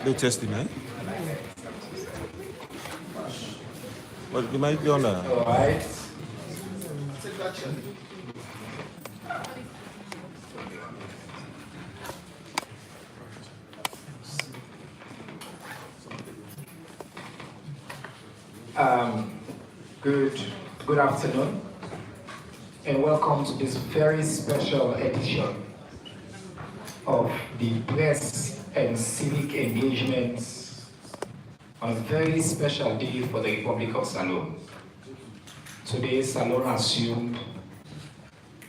They testing, eh? But you might be on that. All right. Good afternoon, and welcome to this very special edition of the press and civic engagements on a very special day for the Republic of Salone. Today, Salone assumed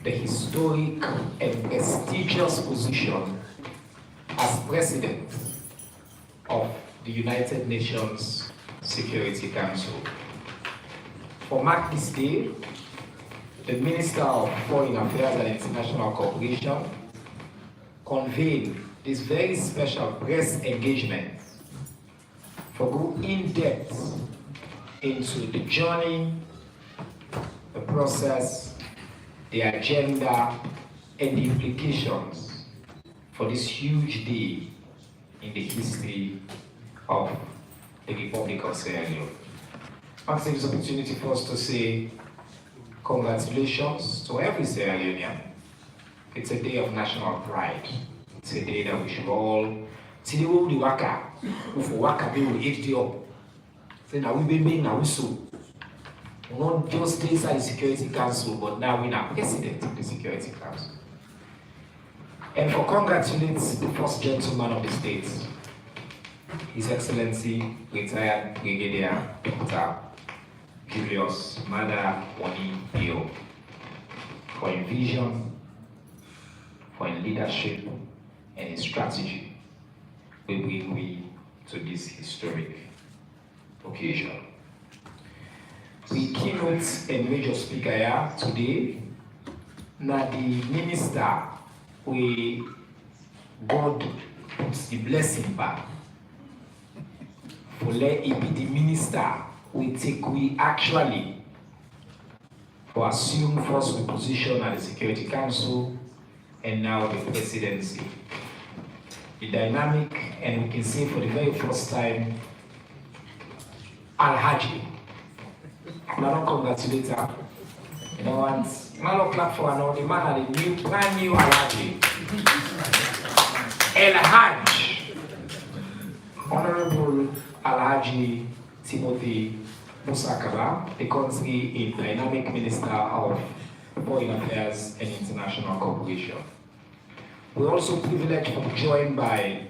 the historic and prestigious position as President of the United Nations Security Council. For mark this day, the Minister of Foreign Affairs and International Cooperation convened this very special press engagement for go in-depth into the journey, the process, the agenda, and the implications for this huge day in the history of the Republic of Sierra Leone. I want to take this opportunity for us to say congratulations to every Sierra Leonean. It's a day of national pride. It's a day that we should all see the world waka, for waka be we eat up. Say now we be now we so. We not just inside the Security Council, but now we are president of the Security Council. And for congratulate the first gentleman of the state, His Excellency retired Brigadier Dr. Julius Mada Wani Bio, for his vision, for his leadership, and his strategy will bring we to this historic occasion. The keynote and major speaker here today, na the minister we God puts the blessing back. For let it be the minister we actually for assume first the position at the Security Council and now the presidency. The dynamic, and we can say for the very first time, Al-Haji. I don't congratulate her. You know, and I don't clap for her, the man at the new, brand new Al-Haji. El-Hajj. Honorable Al-Haji Timothy Musakaba, the country dynamic Minister of Foreign Affairs and International Cooperation. We're also privileged to be joined by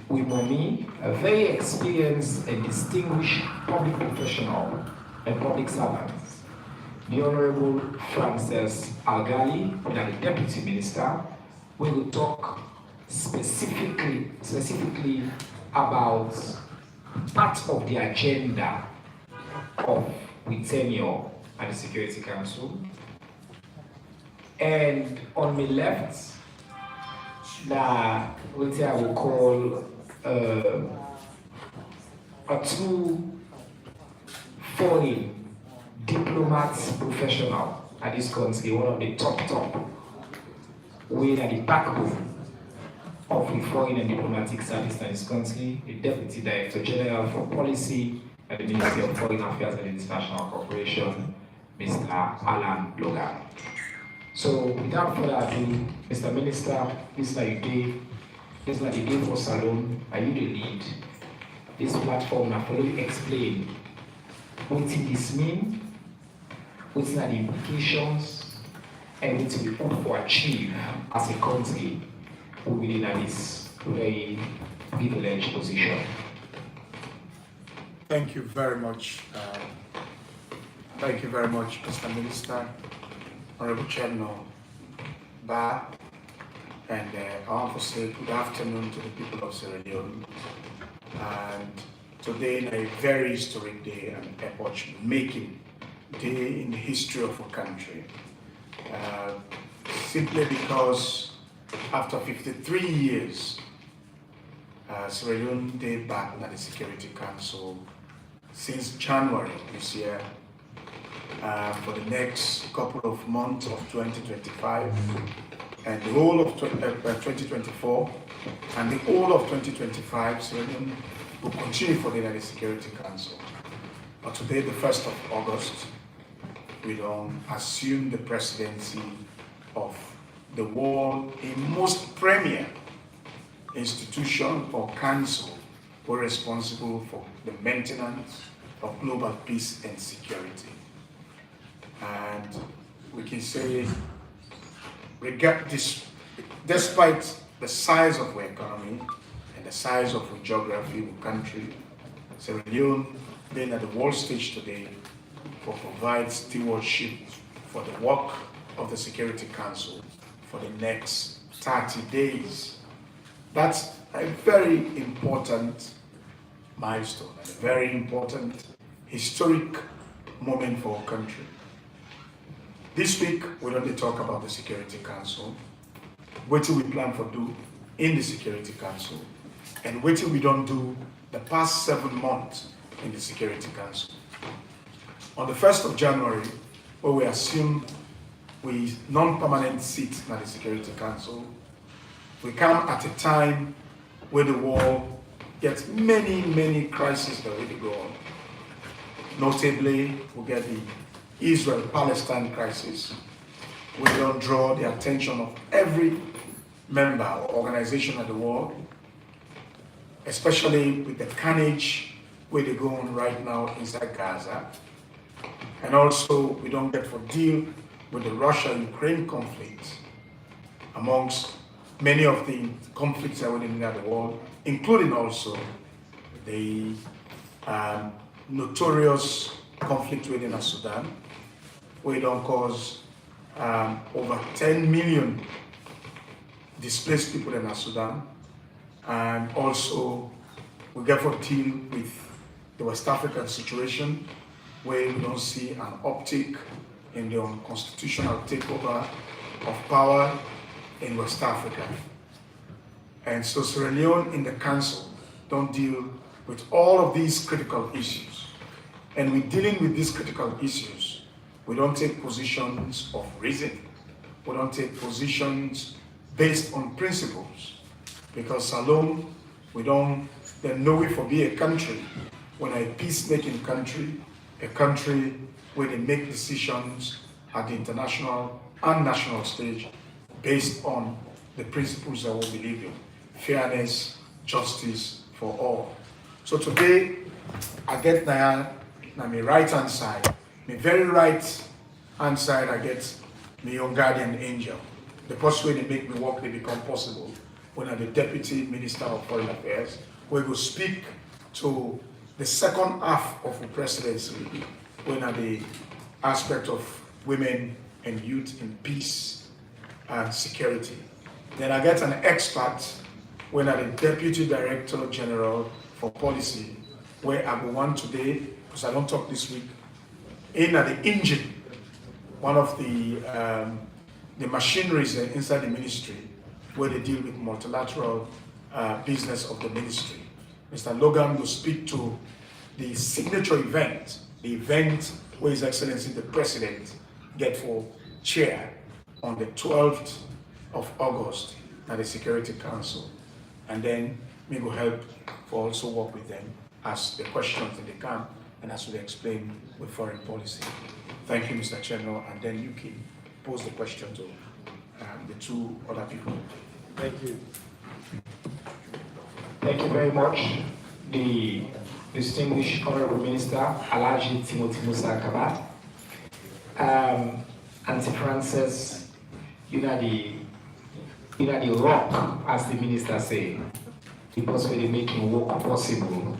Mommy, a very experienced and distinguished public professional and public servant, the Honorable Frances Algali, the Deputy Minister. We will talk specifically about part of the agenda of the tenure at the Security Council. And on my left, what I will call a true foreign diplomat professional at this country, one of the top, we are the backbone of the Foreign and Diplomatic Service in this country, the Deputy Director General for Policy at the Ministry of Foreign Affairs and International Cooperation, Mr. Alan Logan. So without further ado, Mr. Minister, this is like the day for Salone, are you the lead? This platform now for you explain what this means, what are the implications, and what we hope to achieve as a country within this very privileged position. Thank you very much. Thank you very much, Mr. Minister, Honorable Chairman Ba, and I want to say good afternoon to the people of Sierra Leone. And today is a very historic day and epoch-making day in the history of our country. Simply because after 53 years, Sierra Leone day back at the Security Council since January this year. for the next couple of months of 2025 and the whole of 2024 and the whole of 2025. So will continue for the United Security Council. But today, the 1st of August, we don't assume the presidency of the world, a most premier institution or council were responsible for the maintenance of global peace and security. And we can say, despite the size of our economy and the size of our geography, the country, Sierra Leone being at the world stage today will provide stewardship for the work of the Security Council for the next 30 days. That's a very important milestone and a very important historic moment for our country. This week, we're going to talk about the Security Council, what we plan for do in the Security Council, and what we don't do the past 7 months in the Security Council. On the 1st of January, where we assume we non-permanent seat in the Security Council, we come at a time where the world gets many crises that will go on. Notably, we get the Israel-Palestine crisis. We don't draw the attention of every member or organization of the world, especially with the carnage where they go on right now inside Gaza. And also, we don't get to deal with the Russia-Ukraine conflict amongst many of the conflicts that are within the world, including also the notorious conflict within Sudan, where it don't cause over 10 million displaced people in Sudan. And also, we get to deal with the West African situation, where we don't see an uptick in the unconstitutional takeover of power in West Africa. And so Sierra Leone in the Council don't deal with all of these critical issues. And we're dealing with these critical issues. We don't take positions of reason. We don't take positions based on principles. Because alone, we don't then know it for be a country, when a peacemaking country, a country where they make decisions at the international and national stage based on the principles that we believe in: fairness, justice for all. So today, I get now my right-hand side, my very right-hand side, I get my young guardian angel. The first way they make me work, they become possible when I'm the Deputy Minister of Foreign Affairs, we will speak to the second half of the presidency, when at the aspect of women and youth in peace and security. Then I get an expert when at the Deputy Director General for Policy, where I go one today, because I don't talk this week, in at the engine, one of the machineries inside the ministry, where they deal with multilateral business of the ministry. Mr. Logan will speak to the signature event, the event where His Excellency the President get for chair on the 12th of August at the Security Council. And then we will help for also work with them, ask the questions that they can, and as we explain with foreign policy. Thank you, Mr. Chairman, and then you can pose the question to the two other people. Thank you. Thank you very much. The distinguished Honorable Minister, Alhaji Timothy Musa Kabat. Auntie Frances, you know the rock, as the minister say, because we're making work possible.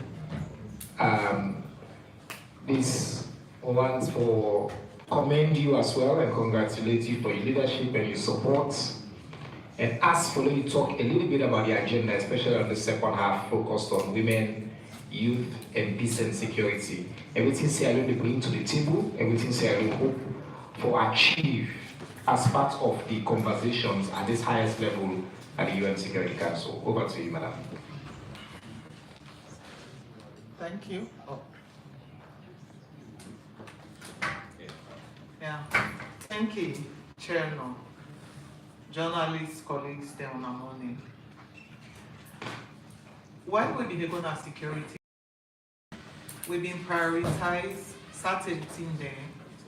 This wants for commend you as well and congratulate you for your leadership and your support. And ask for you to talk a little bit about the agenda, especially on the second half, focused on women, youth, and peace and security. Everything Sierra Leone bring to the table, everything Sierra Leone hope for achieve as part of the conversations at this highest level at the UN Security Council. Over to you, Madam. Thank you. Yeah. Thank you, Chairman. Journalists, colleagues, them on the morning. While we've been going on security, we've been prioritize certain things there.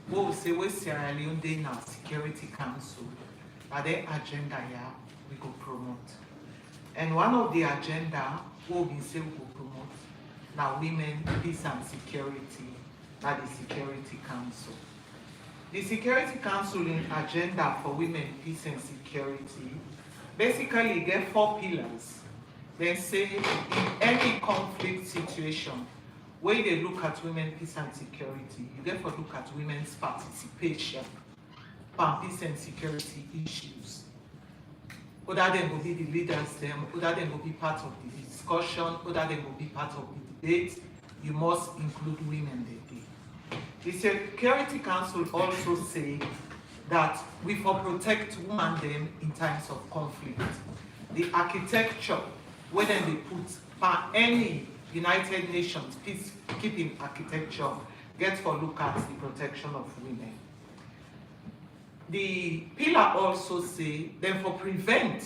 What we say we Sierra Leone in our Security Council, but the agenda here we go promote. And one of the agenda what we say we go promote now women, peace and security at the Security Council. The Security Council in agenda for women, peace and security basically get 4 pillars. They say in any conflict situation, where they look at women, peace and security, you get to look at women's participation on peace and security issues. Other than will be the leaders, them, other than will be part of the discussion, other than will be part of the debate, you must include women there. The Security Council also say that we for protect women them in times of conflict. The architecture, where then they put for any United Nations peacekeeping architecture, get for look at the protection of women. The pillar also say then for prevent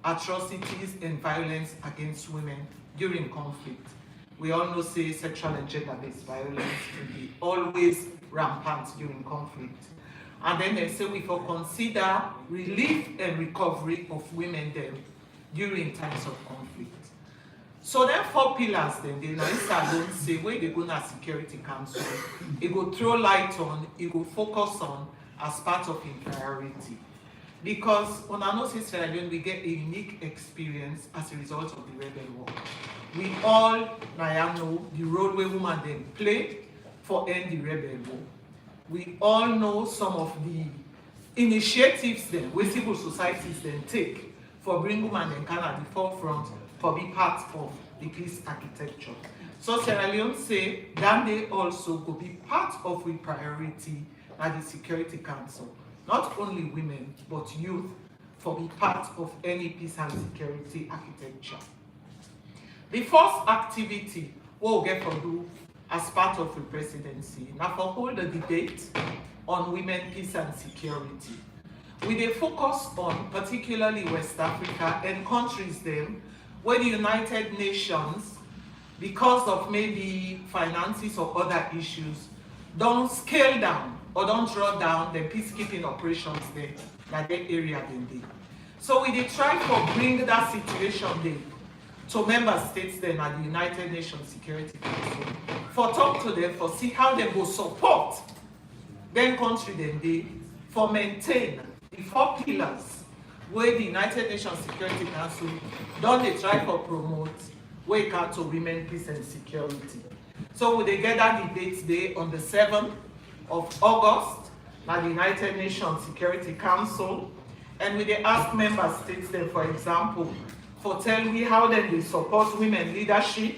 atrocities and violence against women during conflict. We all know say sexual and gender-based violence will be always rampant during conflict. And then they say we for consider relief and recovery of women then during times of conflict. So there are 4 pillars then, they don't say where they go to Security Council, it will throw light on, it will focus on as part of in priority. Because on our notice Sierra Leone, we get a unique experience as a result of the rebel war. We all know the role where women then play for end the rebel war. We all know some of the initiatives then where civil societies then take for bring women and can at the forefront for be part of the peace architecture. So Sierra Leone say that they also could be part of the priority at the Security Council. Not only women, but youth for be part of any peace and security architecture. The first activity we'll get for do as part of the presidency, now for hold a debate on women, peace and security. We dey focus on particularly West Africa and countries then where the United Nations, because of maybe finances or other issues, don't scale down or don't draw down the peacekeeping operations there, that the area then dey. So we dey try to bring that situation there to member states then at the United Nations Security Council, for talk to them, for see how they go support then country then dey for maintain the 4 pillars where the United Nations Security Council don dey try for promote wake out to women, peace and security. So we dey get that debate day on the 7th of August at the United Nations Security Council, and we dey ask member states then, for example, for tell me how then they support women leadership,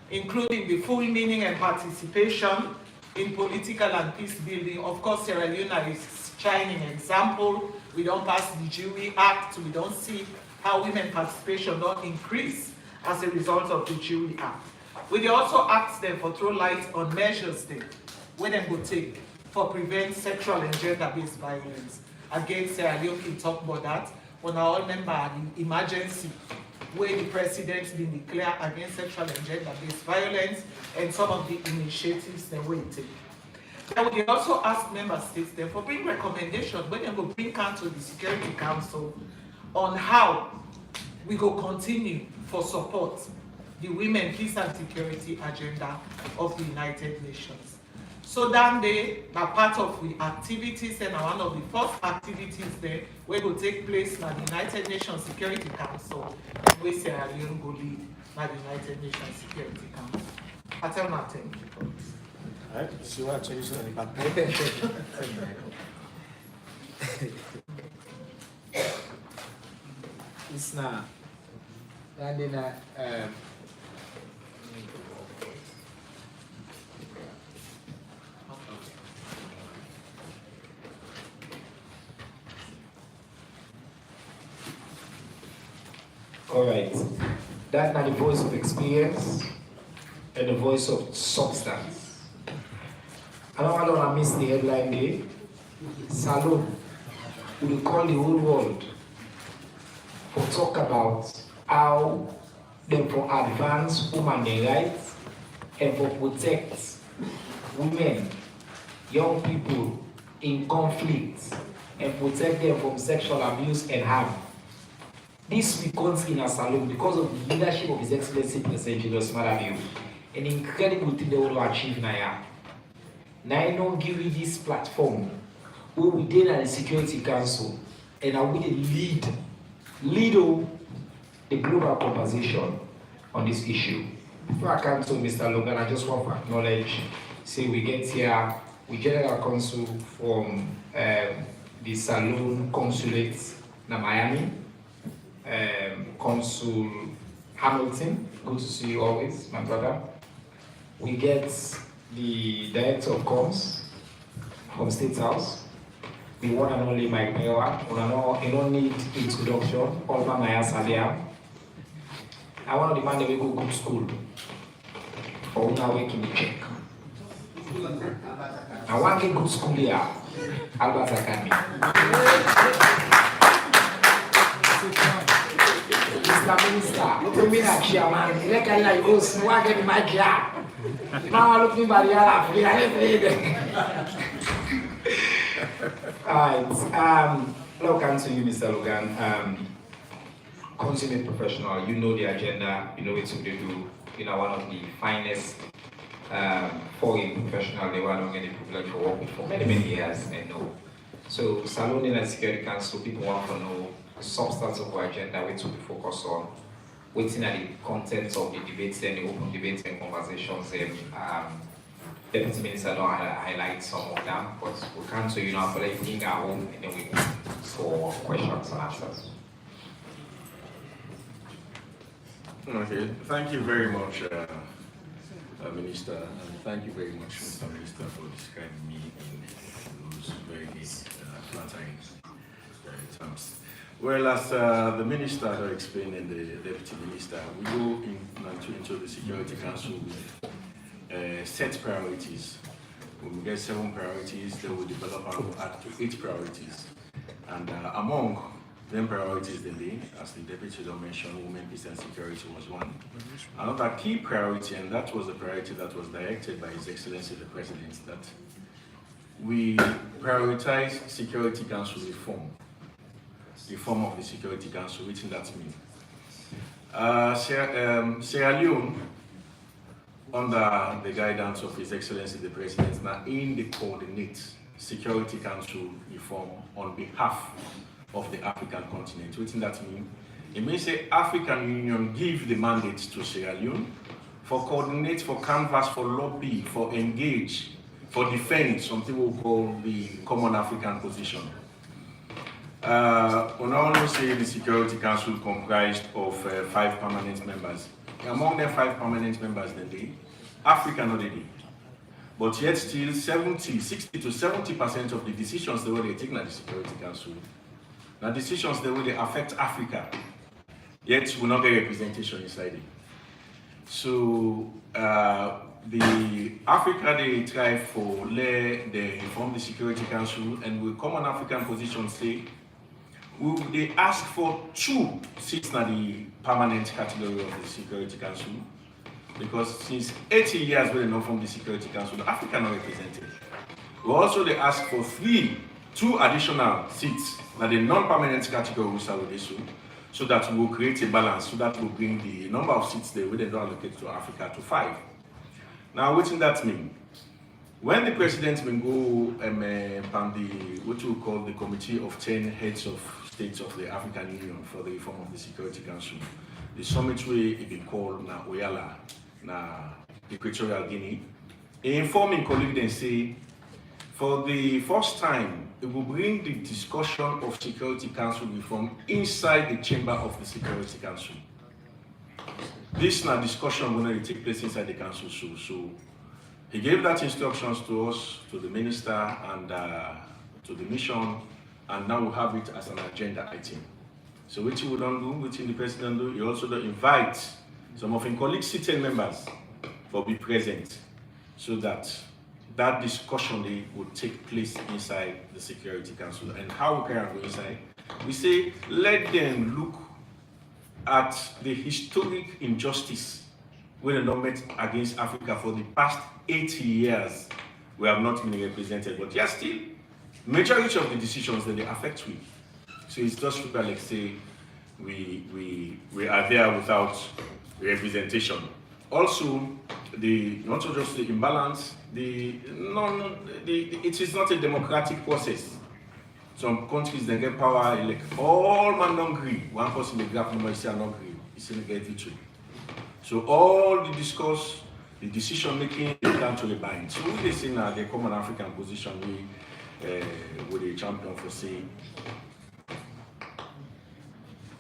including the full meaning and participation in political and peace building. Of course, Sierra Leone is shining example. We don't pass the Jury Act. We don't see how women participation don't increase as a result of the Jury Act. We also ask them for throw light on measures then where they go take for prevent sexual and gender-based violence against Sierra Leone. Can talk about that. When I all remember the emergency where the president been declared against sexual and gender-based violence and some of the initiatives that we take. And we also ask member states then for bring recommendations when they go bring council the Security Council on how we go continue for support the women, peace and security agenda of the United Nations. So that day, are part of the activities and one of the first activities there where will take place at the United Nations Security Council, where Sierra Leone go lead at the United Nations Security Council. I tell my thank you for this. Alright, see what I tell you something about it's not. And then All right. That's not the voice of experience and the voice of substance. I don't want to miss the headline day. Salon will call the whole world for talk about how them for advance human rights and for protect women, young people in conflict and protect them from sexual abuse and harm. This we country in a salon because of the leadership of His Excellency President Julius Madabio, an incredible thing they want to achieve now. Now I don't give you this platform where we did at the Security Council and I will lead the global conversation on this issue. Before I come to Mr. Logan, I just want to acknowledge, say we get here with General Consul from the Salon Consulate in Miami, Consul Hamilton, good to see you always, my brother. We get the Director of Comms from State House, the one and only Mike Mewa. You don't need introduction, Olma Maya Salia. I want to demand that we go good school for una working the check. I want to get good school here, Albert Academy. Mr. Minister, look at me like chairman. Look at me like ghost. Why get my job? Now look at me by the other. Alright. Welcome to you, Mr. Logan. Consummate professional. You know the agenda. You know what to do. You know one of the finest foreign professionals. They were not getting the privilege for working for many years and know. So, Salon and Security Council, people want to know the substance of our agenda, which we focus on, waiting at the content of the debates and the open debates and conversations. Deputy Minister don't highlight some of them, but we come to you now for like being our home and then we go for questions and answers. Okay, thank you very much, Minister, and thank you very much, Mr. Minister, for describing me in those very flattering terms. Well, as the Minister had explained and the Deputy Minister, we go into the Security Council with set priorities. When we get 7 priorities, then we develop and we'll add to 8 priorities. And among them priorities, as the Deputy mentioned, women, peace and security was one. Another key priority, and that was the priority that was directed by His Excellency the President, that we prioritize Security Council reform of the Security Council, which that means. Sierra Leone, under the guidance of His Excellency the President, now in the coordinate Security Council reform on behalf of the African continent. What does that mean? It means the African Union give the mandate to Sierra Leone for coordinate, for canvas, for lobby, for engage, for defend, some people call the common African position. We now say the Security Council comprised of 5 permanent members. Among them 5 permanent members, Africa not the but yet still 60 to 70% of the decisions they will take in the Security Council. Now decisions they will affect Africa, yet will not get representation inside it. So the Africa they try for they reform the Security Council, and with common African position say they ask for 2 seats in the permanent category of the Security Council, because since 80 years we know from the Security Council, Africa not represented. We also they ask for 2 additional seats in the non-permanent category so that we will create a balance, so that will bring the number of seats they will allocate to Africa to 5. Now, what does that mean? When the president will go and what we call the Committee of 10 Heads of States of the African Union for the reform of the Security Council, the summit will be called na Oyala, na Equatorial Guinea. Informing colleagues and say, for the first time, it will bring the discussion of Security Council reform inside the chamber of the Security Council. This now discussion will not take place inside the council. So he gave that instructions to us, to the minister, and to the mission, and now we have it as an agenda item. So which we don't do, which the president do, he also don't invite some of his colleagues, sitting members, for be present, so that that discussion would take place inside the Security Council. And how we can go inside? We say, let them look at the historic injustice we have not met against Africa for the past 80 years. We have not been represented, but yes, still, majority of the decisions that they affect we. So it's just people like say, we are there without representation. Also, not just the imbalance, it is not a democratic process. Some countries they get power, like all man don't agree. One person may grab number, say not agree. It's in get victory. So all the discourse, the decision making, they come to the bind. So we say now the common African position with the champion for saying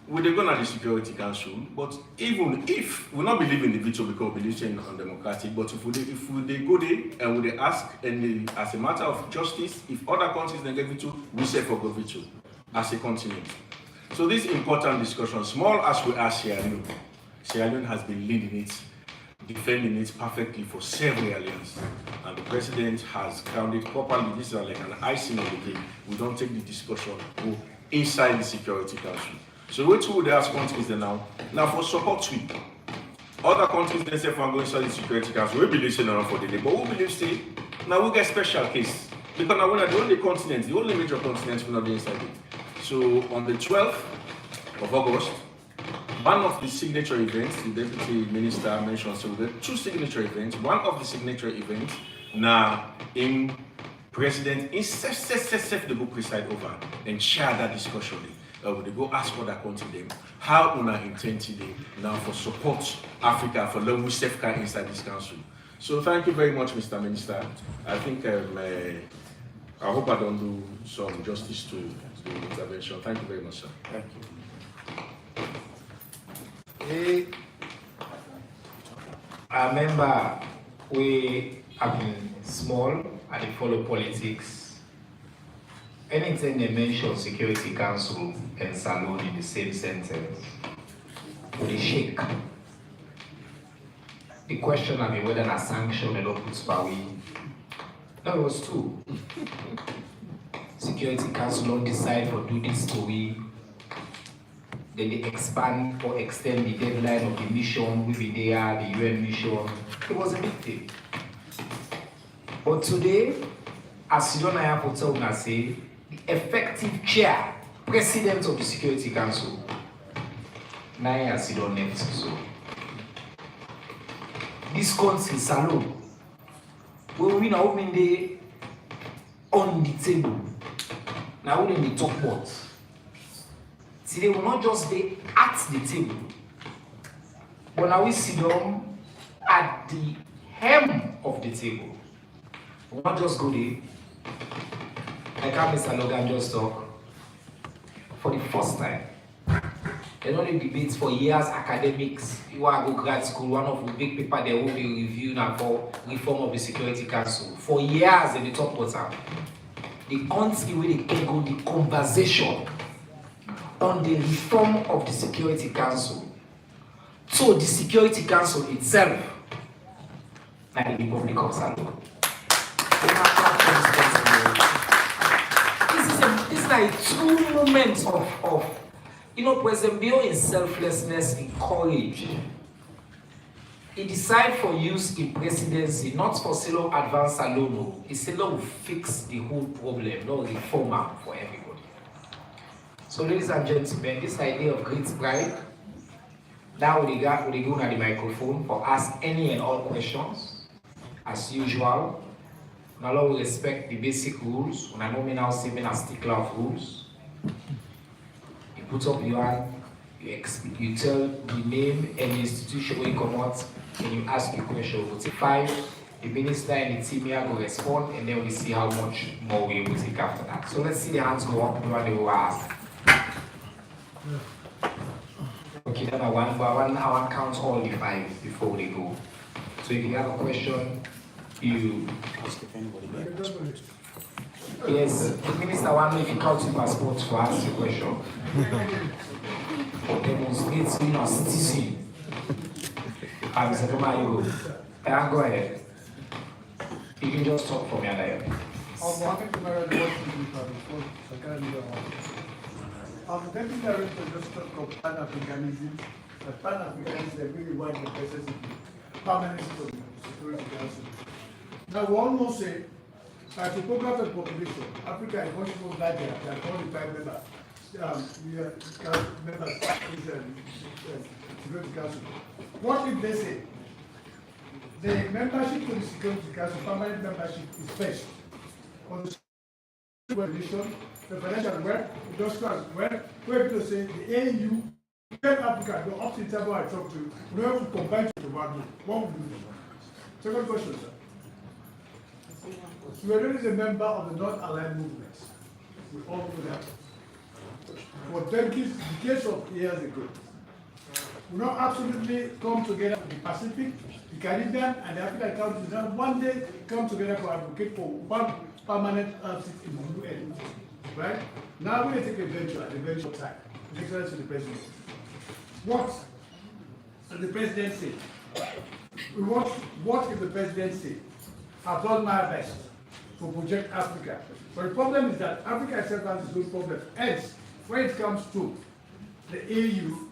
we they go to the Security Council, but even if we not believe in the veto because we believe in undemocratic, but if they go there and we ask, and as a matter of justice, if other countries they get veto, we say for go veto as a continent. So this important discussion, small as we are Sierra Leone has been leading it, defending it perfectly for several years, and the president has crowned it properly. This is like an icing on the cake. We don't take the discussion go inside the Security Council. So which would ask countries now? Now for support we. Other countries they say for going inside the Security Council, we believe say not for the day, but we believe say now we get special case. Because now we're not the only continent, the only major continent we're not inside it. So on the 12th of August, one of the signature events, the Deputy Minister mentioned, so there are two signature events. One of the signature events now in President in self the book preside over and share that discussion. They go ask other countries them how una intend today now for support Africa for long we safeguard inside this council. So thank you very much, Mr. Minister. I think I hope I don't do some justice to the intervention. Thank you very much, sir. Thank you. I remember we have been small and they follow politics. Anytime they mention Security Council and Salon in the same sentence, they shake. The question I mean whether a sanction or not puts power. That was true. Security Council don't decide for do this to we. Then they expand or extend the deadline of the mission, we be there, the UN mission. It was a big thing. But today, as you don't have to tell say, the effective chair, president of the Security Council, now as you don't next so. This country, Salon, when we now open the on the table, now we're in the top box. See, they will not just be at the table, but now we sit down at the hem of the table. We will not just go there. Like how Mr. Logan just talk. For the first time, they don't need debates for years. Academics, you want to go grad school, one of the big paper they will be reviewing now for reform of the Security Council. For years in the top water, the country where they can go the conversation on the reform of the Security Council. So the Security Council itself, and the Republic of Salon. This is like two moments of President Bio in selflessness, in courage. He decided for use in presidency, not for Silo advance alone. He said, "Lord, fix the whole problem, not reformer for everybody." So, ladies and gentlemen, this idea of great pride. Now we go to the microphone for ask any and all questions, as usual. Now we respect the basic rules. When I know me now, saving a stickler of rules. You put up your hand, you tell the name and the institution where you come out, and you ask the question. We'll take 5. The minister and the team here will respond, and then we'll see how much more we will take after that. So let's see the hands go up. The one they will ask. Okay, then I want count all the 5 before they go. So if you have a question, you ask if anybody has. Yes, the minister want if you count your passport to ask the question. Demonstrate being a citizen. I'm Mr. Kama, you go. Go ahead. You can just talk for me and I. I'm getting director just talk of Pan-Africanism. The Pan-Africanism really want the presidency permanent for the Security Council. Now we almost say that the program of population, Africa is much more larger than all the five members. We are members of the Security Council. What if they say the membership to the Security Council, permanent membership is first on the coalition, the financial wealth, industrial wealth, where people say the AU, Africa, the up to the table I talk to, we have to combine to one group. What would you do? Second question, sir. We are already a member of the non-aligned movements. We all know that. For decades of years ago, we now absolutely come together the Pacific, the Caribbean, and the African countries. Now one day come together to advocate for one permanent seat in the UN. Right? Now we take a venture at the venture time. Excellence to the president. What does the president say? What if the president say, I've done my best to project Africa? But the problem is that Africa itself has its own problem. Hence, when it comes to the AU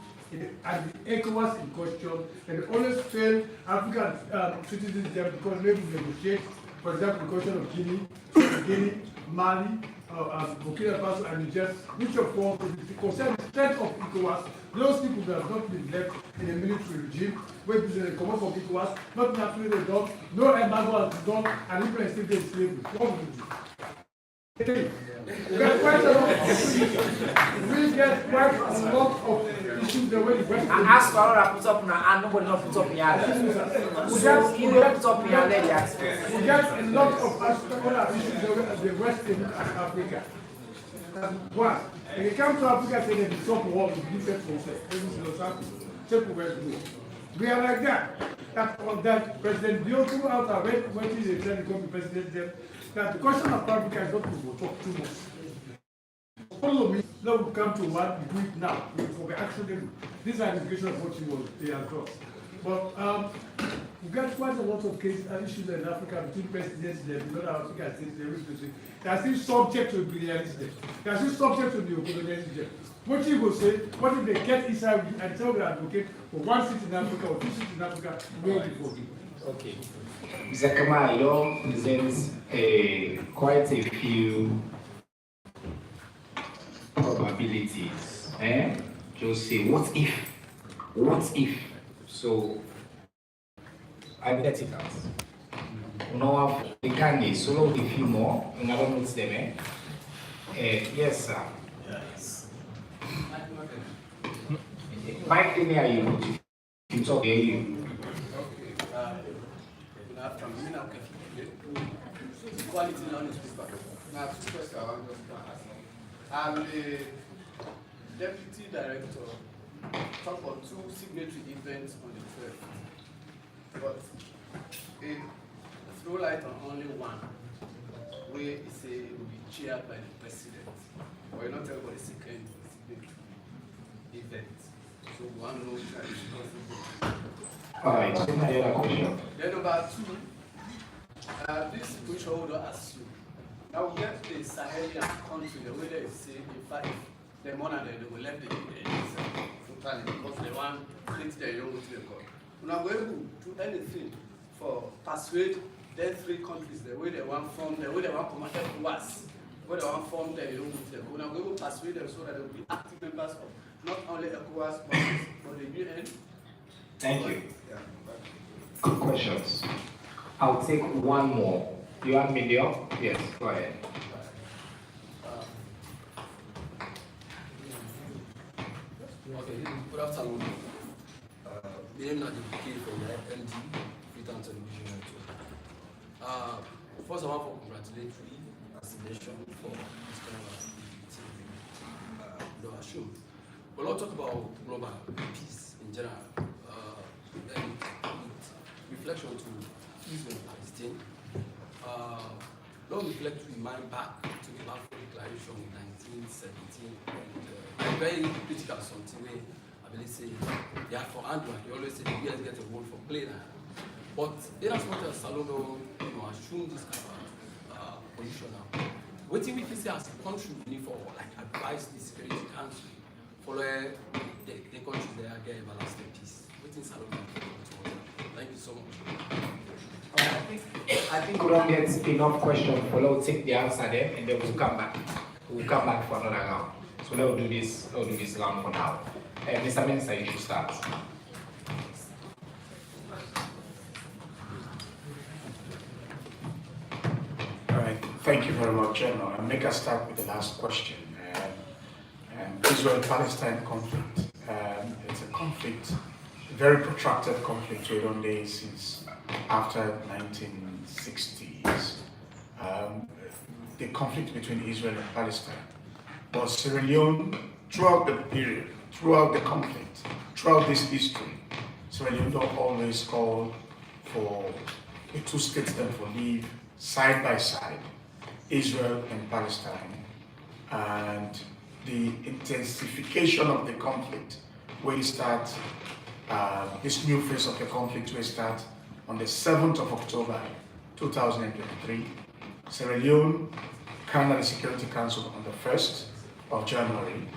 and the ECOWAS in question, and they always fail African citizens there because maybe negotiate, for example, the question of Guinea, Mali, Burkina Faso, and Niger, which of all concern the strength of ECOWAS. Those people that have not been left in a military regime, where they come up from ECOWAS, not naturally they done, no embargo has been done, and people are still in slavery. What would you do? We get quite a lot of issues the way the West. I asked for all I put up now, and nobody not put up in your So you don't put up in your leg, yes. We get a lot of issues the West in Africa. One, when it comes to Africa, say they stop war with different process. We are like that. That President Dio threw out a red when he said to become president there. That the question of Africa is not to talk too much. Follow me, now we come to what we do it now. We actually, this is an indication of what they are across. But we get quite a lot of cases and issues in Africa between presidents, the North African states, they are still subject to imperialism. They are still subject to neocolonialism. What you will say, what if they get inside and tell the advocate for one seat in Africa or two seats in Africa, where will you Okay. Mr. Kamal, law presents quite a few probabilities. Just say, what if? What if? So, hypotheticals. No, we can solo a few more. I don't know them. Yes, sir. Yes. Mike, near you. You talk to you. Quality non-newspaper. Now, two questions I want to ask. I'm the deputy director. Talk about two signatory events on the 12th, but it throw light on only one, where it say it will be chaired by the president. But you're not talking about the second signatory event. So one knows that it's possible. All right. Any other question? Then number two. This which I would assume. Now we get the Sahelian country, the way they say, in fact, the money they will let the totally because they want to split their own to the court. Now we're able to do anything for persuade the three countries, the way they want form, the way they want command ECOWAS, the way they want form their own with them. Now we're able to persuade them so that they will be active members of not only ECOWAS but the UN. Thank you. Good questions. I'll take one more. You have me there? Yes, go ahead. Okay, good afternoon. My name is Nadim from the LD, Freetown Television Network. First, I want to congratulate you as a nation for this kind of activity. Show. But let's talk about global peace in general. And reflection to peace in Palestine. Don't reflect to remind back to the Balfour Declaration in 1917 and very critical something where I believe say yeah for Andrew he always say the US get a vote for play now. But in as much as Salono assume this kind of position now. What do we say as a country we need for like advise the Security Council for the country there everlasting peace? What is Thank you so much. I think we don't get enough questions for let's take the answer there and then we'll come back. We'll come back for another round. So let's do this round for now. Mr. Minister, you should start. All right, thank you very much, General. I'll make us start with the last question. Israel-Palestine conflict. It's a conflict, a very protracted conflict, we don't know since after 1960s. The conflict between Israel and Palestine. But Sierra Leone, throughout the period, throughout the conflict, throughout this history, Sierra Leone don't always call for the two states that will live side by side, Israel and Palestine, and the intensification of the conflict will start, this new phase of the conflict will start on the 7th of October 2023. Sierra Leone came at the Security Council on the 1st of January,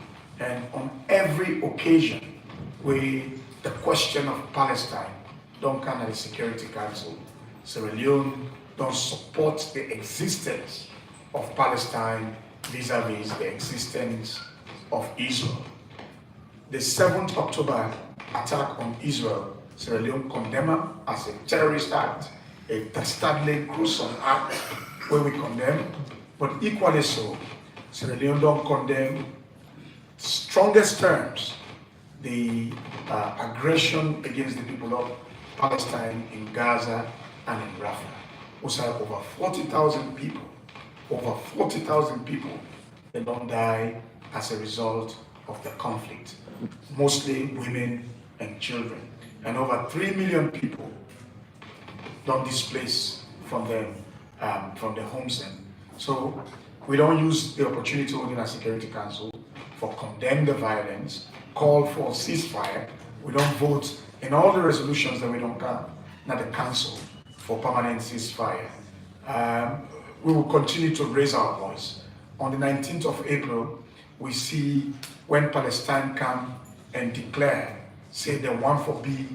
and on every occasion where the question of Palestine don't come at the Security Council, Sierra Leone don't support the existence of Palestine vis-a-vis the existence of Israel. The 7th October attack on Israel, Sierra Leone condemned as a terrorist act, a dastardly, gruesome act where we condemn, but equally so, Sierra Leone don't condemn strongest terms the aggression against the people of Palestine in Gaza and in Rafah. Also, over 40,000 people, they don't die as a result of the conflict, mostly women and children. And over 3 million people don't displace from the homes. So we don't use the opportunity within our Security Council for condemn the violence, call for ceasefire. We don't vote in all the resolutions that we don't come, not the council, for permanent ceasefire. We will continue to raise our voice. On the 19th of April, we see when Palestine come and declare, say they want to be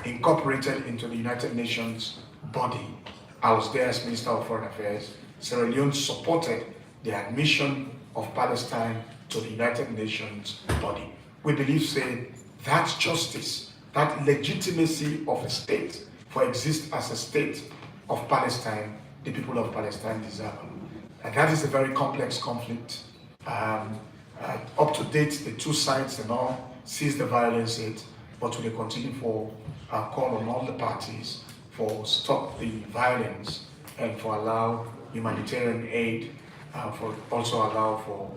incorporated into the United Nations body. I was there as Minister of Foreign Affairs. Sierra Leone supported the admission of Palestine to the United Nations body. We believe, say, that justice, that legitimacy of a state for exist as a state of Palestine, the people of Palestine deserve. And that is a very complex conflict. Up to date, the two sides and all cease the violence, but we continue for call on all the parties for stop the violence and for allow humanitarian aid, for also allow for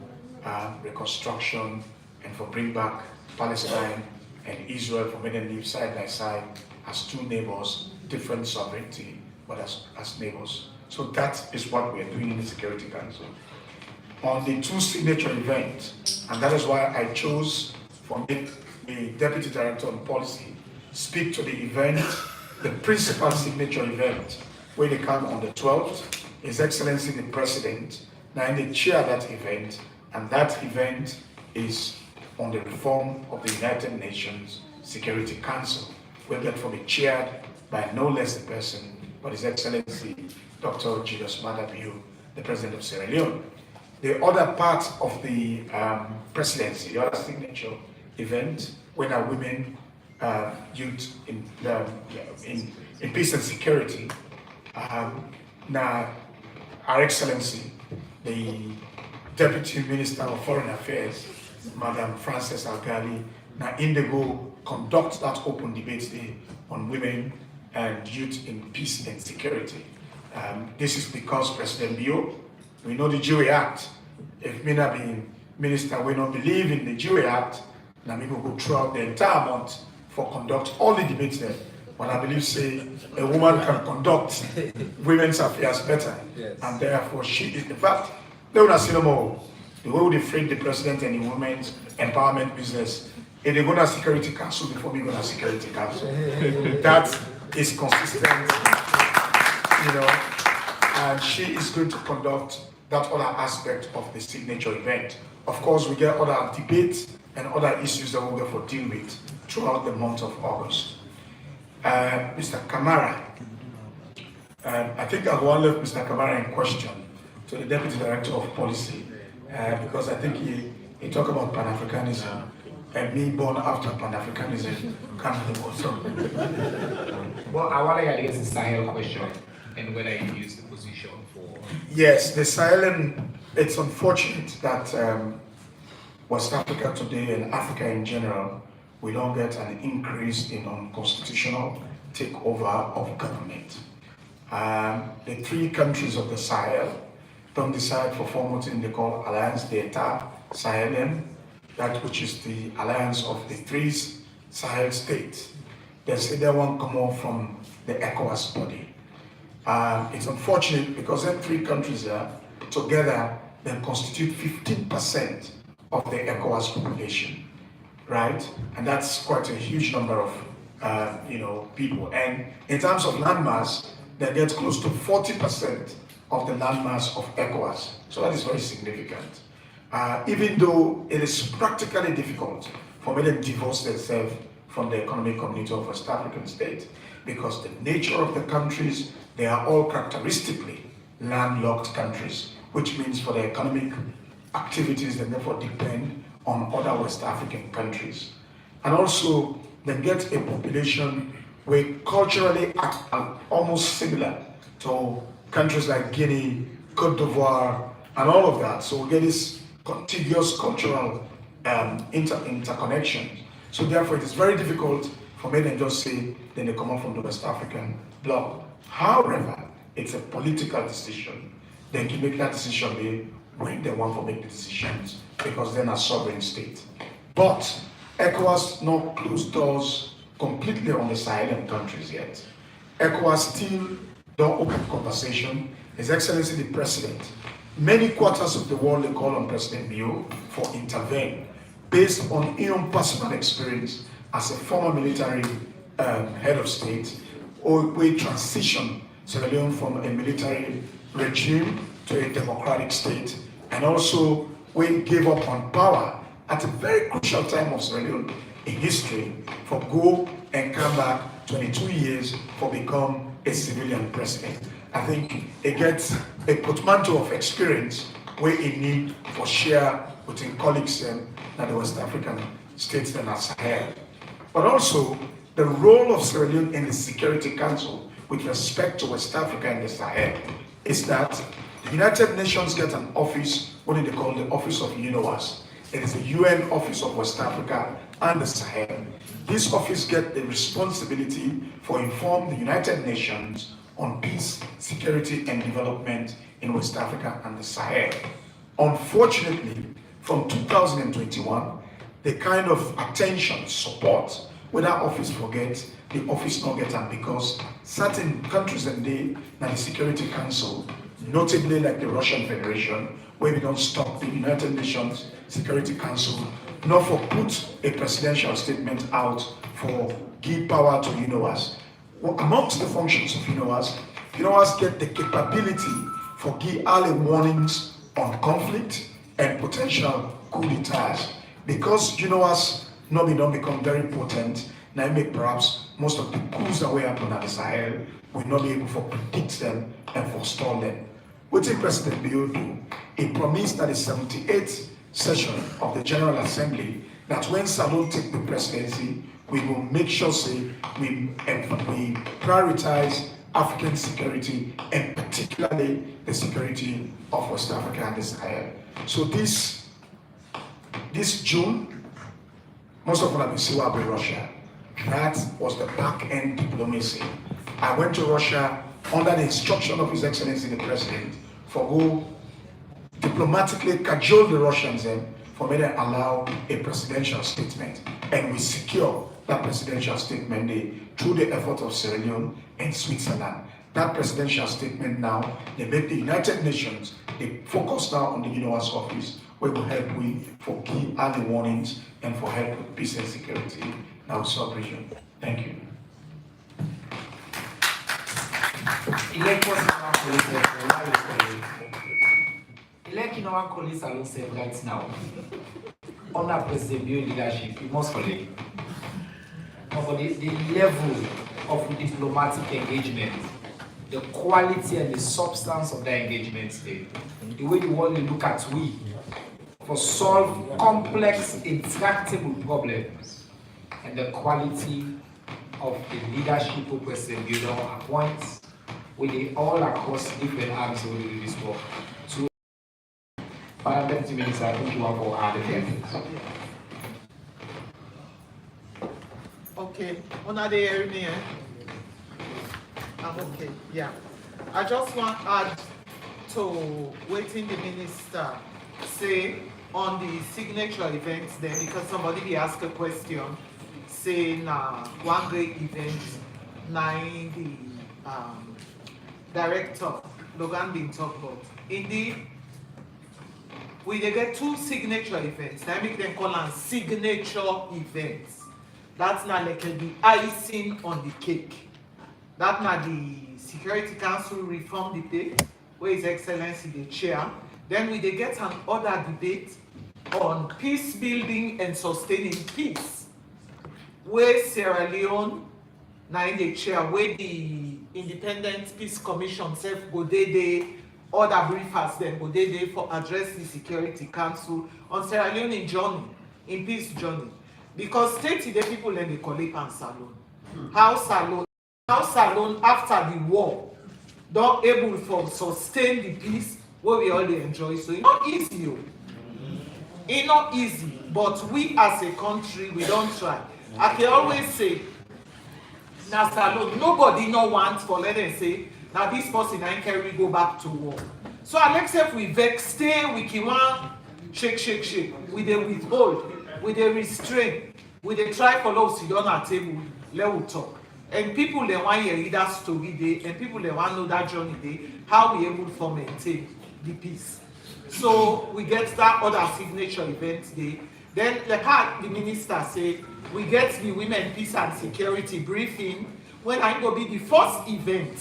reconstruction and for bring back Palestine and Israel for making them live side by side as two neighbors, different sovereignty, but as neighbors. So that is what we are doing in the Security Council. On the two signature events, and that is why I chose for me, the Deputy Director on Policy, speak to the event, the principal signature event, where they come on the 12th, His Excellency the President, now they chair that event, and that event is on the reform of the United Nations Security Council, where that will be chaired by no less a person but His Excellency Dr. Julius Maada Bio, the President of Sierra Leone. The other part of the presidency, the other signature event, when our women, youth in peace and security, now Our Excellency, the Deputy Minister of Foreign Affairs, Madam Frances Algali, now Indigo conduct that open debate day on women and youth in peace and security. This is because President Bio, we know the Jury Act. If me not being minister, we don't believe in the Jury Act, now we will go throughout the entire month for conduct all the debates there. But I believe, say, a woman can conduct women's affairs better. Yes. And therefore she is the fact. They will not see no more. The way they frame the president and the women's empowerment business, if they go to Security Council before we go to Security Council. That is consistent, and she is going to conduct that other aspect of the signature event. Of course, we get other debates and other issues that we'll get to deal with throughout the month of August. Mr. Kamara, I think I will leave Mr. Kamara in question to the Deputy Director of Policy, because I think he talked about Pan-Africanism, and me born after Pan-Africanism can't do also. Well, I want to get the Sahel question and whether you use the position for. Yes, the Sahel, it's unfortunate that West Africa today and Africa in general, we don't get an increase in unconstitutional takeover of government. The three countries of the Sahel don't decide for forming they call Alliance d'État Sahelian, that which is the alliance of the three Sahel states. There's either one come off from the ECOWAS body. It's unfortunate because the three countries together then constitute 15% of the ECOWAS population, right? And that's quite a huge number of people. And in terms of landmass, they get close to 40% of the landmass of ECOWAS. So that is very significant. Even though it is practically difficult for them to divorce themselves from the economic community of West African states, because the nature of the countries, they are all characteristically landlocked countries, which means for their economic activities, they therefore depend on other West African countries. And also, they get a population where culturally are almost similar to countries like Guinea, Cote d'Ivoire, and all of that. So we get this contiguous cultural interconnection. So therefore, it is very difficult for me to just say, then they come out from the West African bloc. However, it's a political decision. They can make that decision when they want to make the decisions, because they're not sovereign state. But ECOWAS not closed doors completely on the Sahelian countries yet. ECOWAS still don't open conversation. His Excellency the President, many quarters of the world they call on President Bio for intervene, based on his own personal experience as a former military head of state, or we transition Sierra Leone from a military regime to a democratic state, and also we gave up on power at a very crucial time of Sierra Leone in history, for go and come back 22 years for become a civilian president. I think it gets a portmanteau of experience where it need for share within colleagues that the West African states that are Sahel. But also the role of Sierra Leone in the Security Council with respect to West Africa and the Sahel is that the United Nations get an office, what they call the Office of UNOWAS. It is the UN Office of West Africa and the Sahel. This office gets the responsibility for inform the United Nations on peace, security, and development in West Africa and the Sahel. Unfortunately, from 2021, the kind of attention, support, when that office forgets, the office not get them, because certain countries in the Security Council, notably like the Russian Federation, where we don't stop the United Nations Security Council, not for put a presidential statement out for give power to UNOWAS. Well, amongst the functions of UNOWAS get the capability for give early warnings on conflict and potential coup d'etats. Because UNOWAS don't become very potent, now make perhaps most of the coups that will happen at the Sahel will not be able to predict them and forestall them. What did President Bio do? He promised at the 78th session of the General Assembly that when Salon take the presidency, we will make sure we prioritize African security, and particularly the security of West Africa and the Sahel. So this June, most of what I've seen will be Russia. That was the back-end diplomacy. I went to Russia under the instruction of His Excellency the President for go diplomatically cajole the Russians for me to allow a presidential statement. And we secure that presidential statement through the effort of Sierra Leone and Switzerland. That presidential statement now, they make the United Nations, they focus now on the UNOWAS office, where we help for key early warnings and for help with peace and security in our sub-region. Thank you. Elect our colleagues alone say right now, under President Bio leadership, you must collect. For the level of diplomatic engagement, the quality and the substance of that engagement state, the way you want to look at we for solve complex, intractable problems, and the quality of the leadership of President Bio appoints with the all across different arms of this work. So, Madam Deputy Minister, I think you want to add anything. Okay, on the area. I'm okay, yeah. I just want to add to waiting the minister say on the signature events then, because somebody be asked a question, say one great event, the director, Logan being talked about. Indeed, we get two signature events. I make them call them signature events. That's not like the icing on the cake. That's not the Security Council reform debate, where His Excellency the chair. Then we get another debate on peace building and sustaining peace, where Sierra Leone, now in the chair, where the Independent Peace Commission self go they other briefers then go they for address the Security Council on Sierra Leone journey, in peace journey. Because 30 the people in the collect and salon. How salon after the war don't able to sustain the peace where we all enjoy. So it's not easy. It's not easy, but we as a country we don't try. I can always say, now salon, nobody no wants for let them say, now this person I carry go back to war. So Alexa, if we vex, stay, we can one shake, we they withhold. We dey restrain, we dey try follow sit down at table, let we talk. And people they want hear that story dey, and people they want know that journey dey, how we able to maintain the peace. So we get that other signature event day. Then like how the minister say, we get the Women Peace and Security briefing when I go be the first event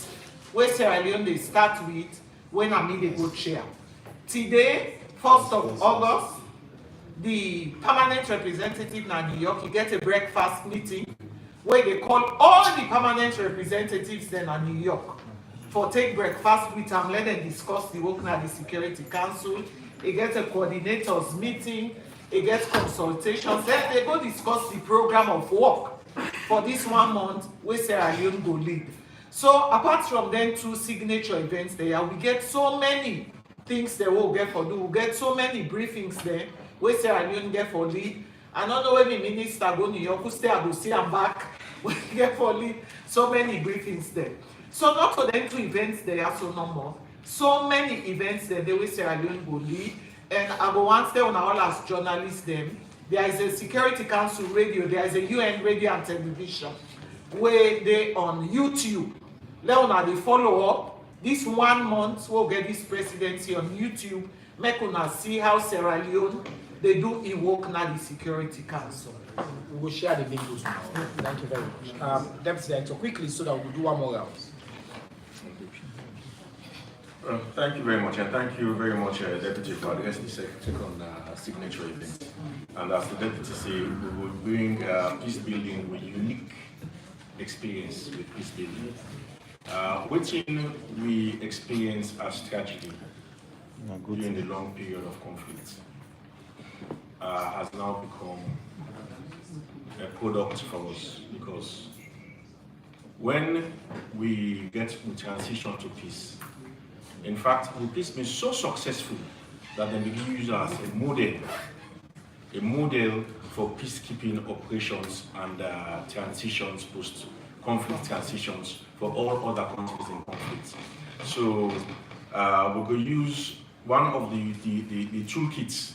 where Sierra Leone they start with when I meet a good chair. Today, 1st of August. The permanent representative in New York, you get a breakfast meeting where they call all the permanent representatives then in New York for take breakfast with them, let them discuss the work of the Security Council. It gets a coordinators meeting, it gets consultations, then they go discuss the program of work for this 1 month where Sierra Leone go lead. So apart from them two signature events there, we get so many things they will get for do, we get so many briefings there where Sierra Leone get for lead. I don't know when the minister go New York, who stay I go see am back, we get for lead. So many briefings there. So not for them two events there, so no more. So many events there, where Sierra Leone go lead. And I go once there on all as journalists them. There is a Security Council radio, there is a UN radio and television, where they on YouTube. Leone they follow up. This 1 month we'll get this presidency on YouTube. Make una see how Sierra Leone they do work now the Security Council. We will share the videos now. Thank you very much. Deputy Director, quickly so that we'll do one more round. Thank you very much, and thank you very much, Deputy, for addressing the second signature event. And as the Deputy said, we will bring peace building with unique experience with peace building. Which we experience as tragedy during the long period of conflict has now become a product for us, because when we transition to peace, in fact, the peace been so successful that they begin used as a model for peacekeeping operations and transitions, post-conflict transitions for all other countries in conflict. So we could use one of the toolkits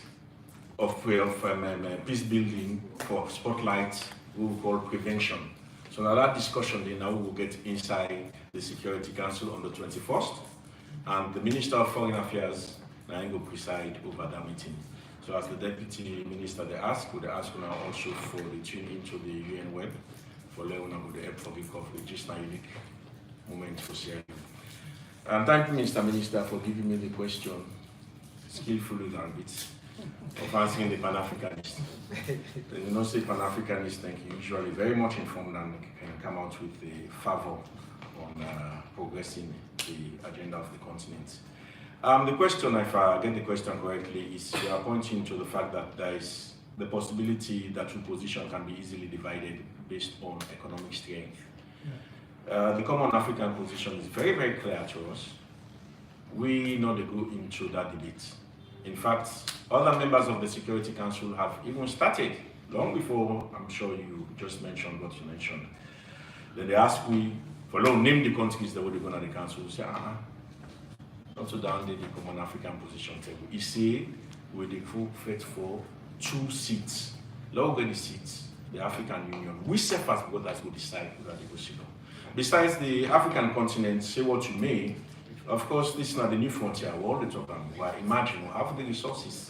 of peace building for spotlight we will call prevention. So now that discussion then now we will get inside the Security Council on the 21st, and the Minister of Foreign Affairs now will preside over that meeting. So as the Deputy Minister they ask now also for the tune into the UN web for Leone with the help for the coverage. Just a unique moment for sharing. And thank you, Mr. Minister, for giving me the question skillfully than bit of answering the Pan-Africanist. You know, say Pan-Africanist, thank you, usually very much informed and can come out with a favor on progressing the agenda of the continent. The question, if I get the question correctly, is you are pointing to the fact that there is the possibility that two positions can be easily divided based on economic strength. The common African position is very, very clear to us. We know they go into that debate. In fact, other members of the Security Council have even started long before, I'm sure you just mentioned what you mentioned. Then they ask we, for long, name the countries that would go on the council. We say, not to down the common African position table. You see, with the full fit for 2 seats, low the seats, the African Union, we self as brothers will decide whether they go sit down. Besides the African continent, say what you may, of course, this is not the new frontier. We're already talking about. Imagine we have the resources.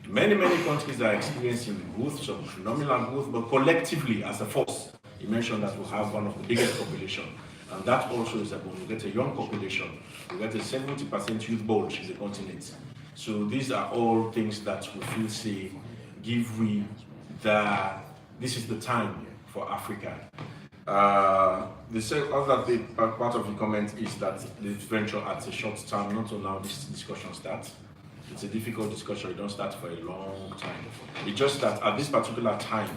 Many countries are experiencing growth, so phenomenal growth, but collectively as a force, you mentioned that we have one of the biggest population. And that also is about we get a young population, we get a 70% youth bulge in the continent. So these are all things that we feel say give we this is the time for Africa. The other part of the comment is that this venture at a short time, not to allow this discussion start. It's a difficult discussion, it don't start for a long time. It's just that at this particular time,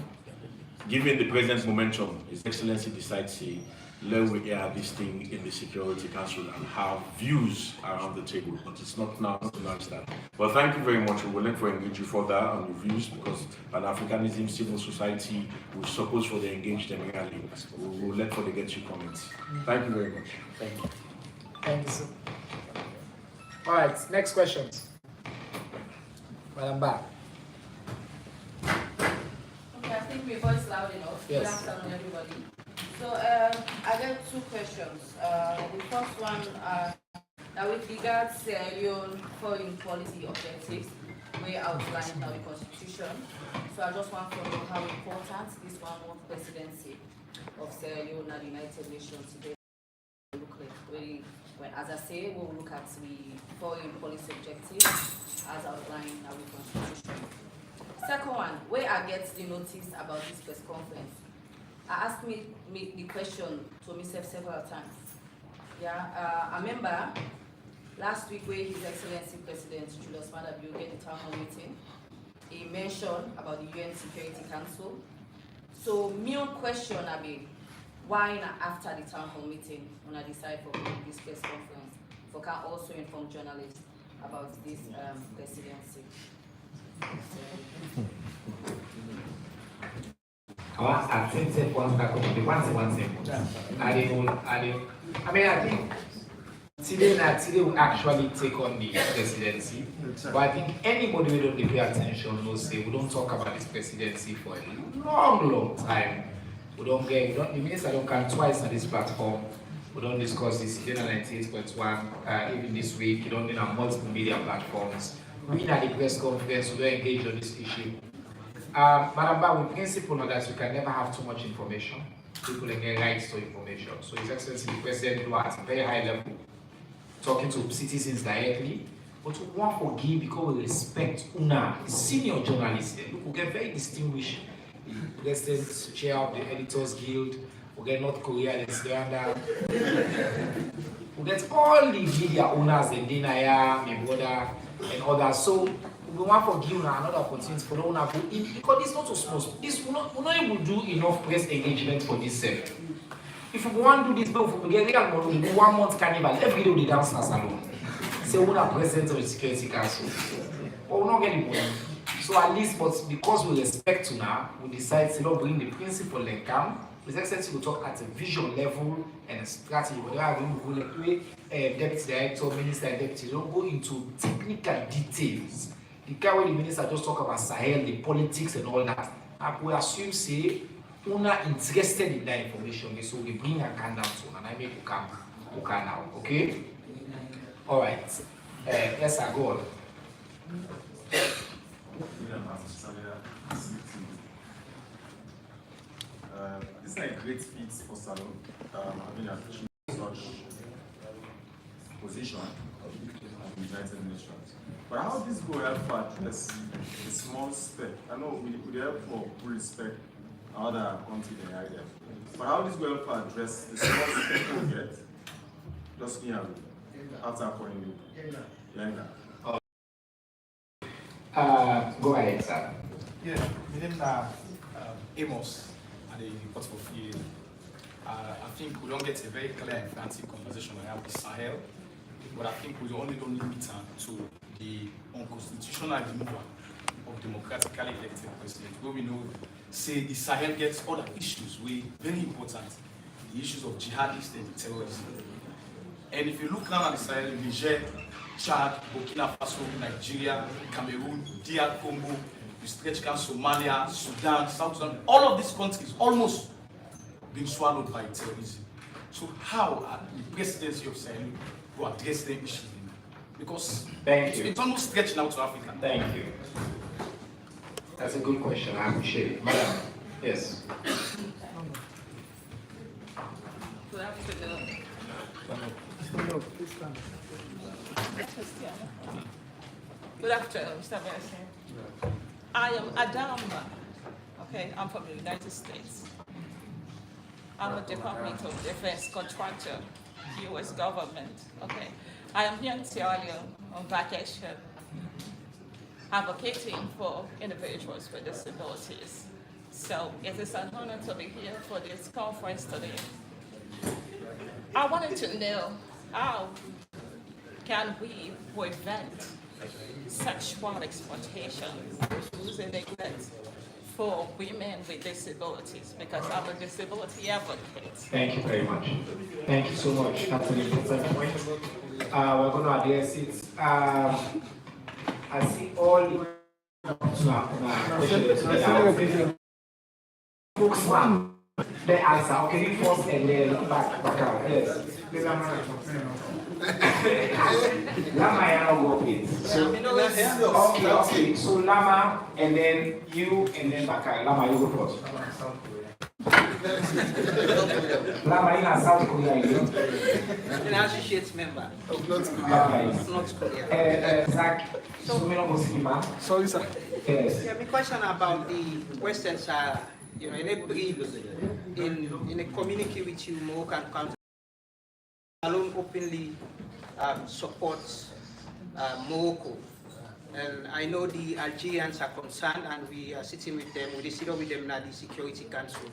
given the present momentum, His Excellency decides to let we air this thing in the Security Council and have views around the table, but it's not now to launch that. But thank you very much. We will let for engage you further on your views because Pan-Africanism, civil society, we suppose for the engage them really. We will let for the get you comments. Thank you very much. Thank you. Thank you, sir. All right, next questions. Madam Ba. Okay, I think my voice is loud enough. Yes. Good afternoon, everybody. So I got 2 questions. The first one, now with regards to Leone foreign policy objectives, we outlined our constitution. So I just want to know how important this one of presidency of Sierra Leone at the United Nations today look like. As I say, we'll look at the foreign policy objectives as outlined in our constitution. Second one, where I get the notice about this press conference, I asked me the question to myself several times. Yeah, I remember last week where His Excellency President Julius Maada Bio get the town hall meeting, he mentioned about the UN Security Council. So my question I be, why not after the town hall meeting when I decide for this press conference, for can also inform journalists about this presidency? I think one second. I think today will actually take on the presidency. But I think anybody who don't pay attention knows say we don't talk about this presidency for a long time. The minister don't come twice on this platform. We don't discuss this in 98.1, even this week. You don't need on multiple media platforms. We at the press conference, we don't engage on this issue. Madam Ba, with principle that you can never have too much information. People get rights to information. So His Excellency the President at a very high level, talking to citizens directly, but we want to forgive because we respect Una, senior journalists. We get very distinguished. The President, chair of the Editors Guild, we get North Korea, the Uganda. We get all the media owners, the Dinaya, my brother, and others. So we want to give another opportunity for Una because it's not so small. This will not able to do enough press engagement for this sector. If we want to do this, we get real money, we do 1 month carnival, every day we dance alone. Say we are president of the Security Council. But we not get the money. So at least, but because we respect Una, we decide to not bring the principle and come. His Excellency will talk at a vision level and a strategy. But are going to go deputy director, minister, and deputy. Don't go into technical details. The guy where the minister just talk about Sahel, the politics and all that. And we assume say Una interested in that information. So we bring a can down to and I make a can now. Okay? All right. Yes, I go on. This is a great feat for Salon. Having such position of the United Nations. But how this go help to address a small step? I know with the help of full respect, other countries they hide them. But how this go help to address the small step we get? Just me and after calling you. Yeah. Go ahead, sir. Yeah, my name is Amos and the portfolio. I think we don't get a very clear and fancy conversation around the Sahel, but I think we only don't limit it to the unconstitutional removal of democratically elected president, where we know, say, the Sahel gets other issues, very important, the issues of jihadists and terrorism. And if you look around at the Sahel, Niger, Chad, Burkina Faso, Nigeria, Cameroon, DR Congo, you stretch down Somalia, Sudan, South Sudan, all of these countries almost being swallowed by terrorism. So how are the presidency of Sahel will address the issue? Because it's almost stretching out to Africa. Thank you. That's a good question. I appreciate it. Madam, yes. Good afternoon. Good afternoon, Mr. President. I am Adama. Okay, I'm from the United States. I'm a Department of Defense contractor, U.S. government. Okay, I am here in Sierra Leone on vacation, advocating for individuals with disabilities. So it is an honor to be here for this conference today. I wanted to know how can we prevent sexual exploitation, abuse and neglect for women with disabilities, because I'm a disability advocate. Thank you very much. Thank you so much. That's an important point. We're going to address it. I see all the spokesman. The answer. Okay, you first and then back out. Yes. Lama yana go please. So okay. So Lama and then you and then Bakar. Lama, you go first. Lama, you are South Korea, you know? An associate member of North Korea. Zach, sorry, sir. Yes. Yeah, my question about the Western Sahara. You know, in a brief, in a communique with you, Moroccan country alone openly supports Morocco. And I know the Algerians are concerned, and we are sitting with them. We sit with them at the Security Council.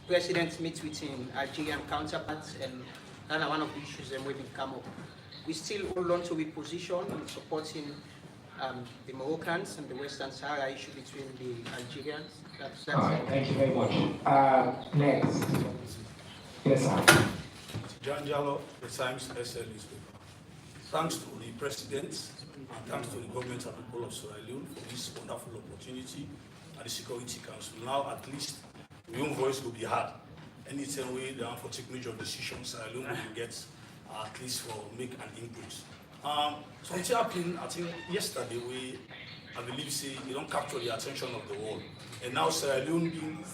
President meets with his Algerian counterparts, and that's one of the issues that will come up. We still hold on to a position in supporting the Moroccans and the Western Sahara issue between the Algerians. That's all right, thank you very much. Next. Yes, sir. John Jallo, the Times SL newspaper. Thanks to the President and thanks to the government and people of Sierra Leone for this wonderful opportunity at the Security Council. Now, at least, your own voice will be heard. Anytime we down for take major decisions, Sierra Leone will get at least for make an input. So it happened, I think yesterday I believe you don't capture the attention of the world. And now Sierra Leone being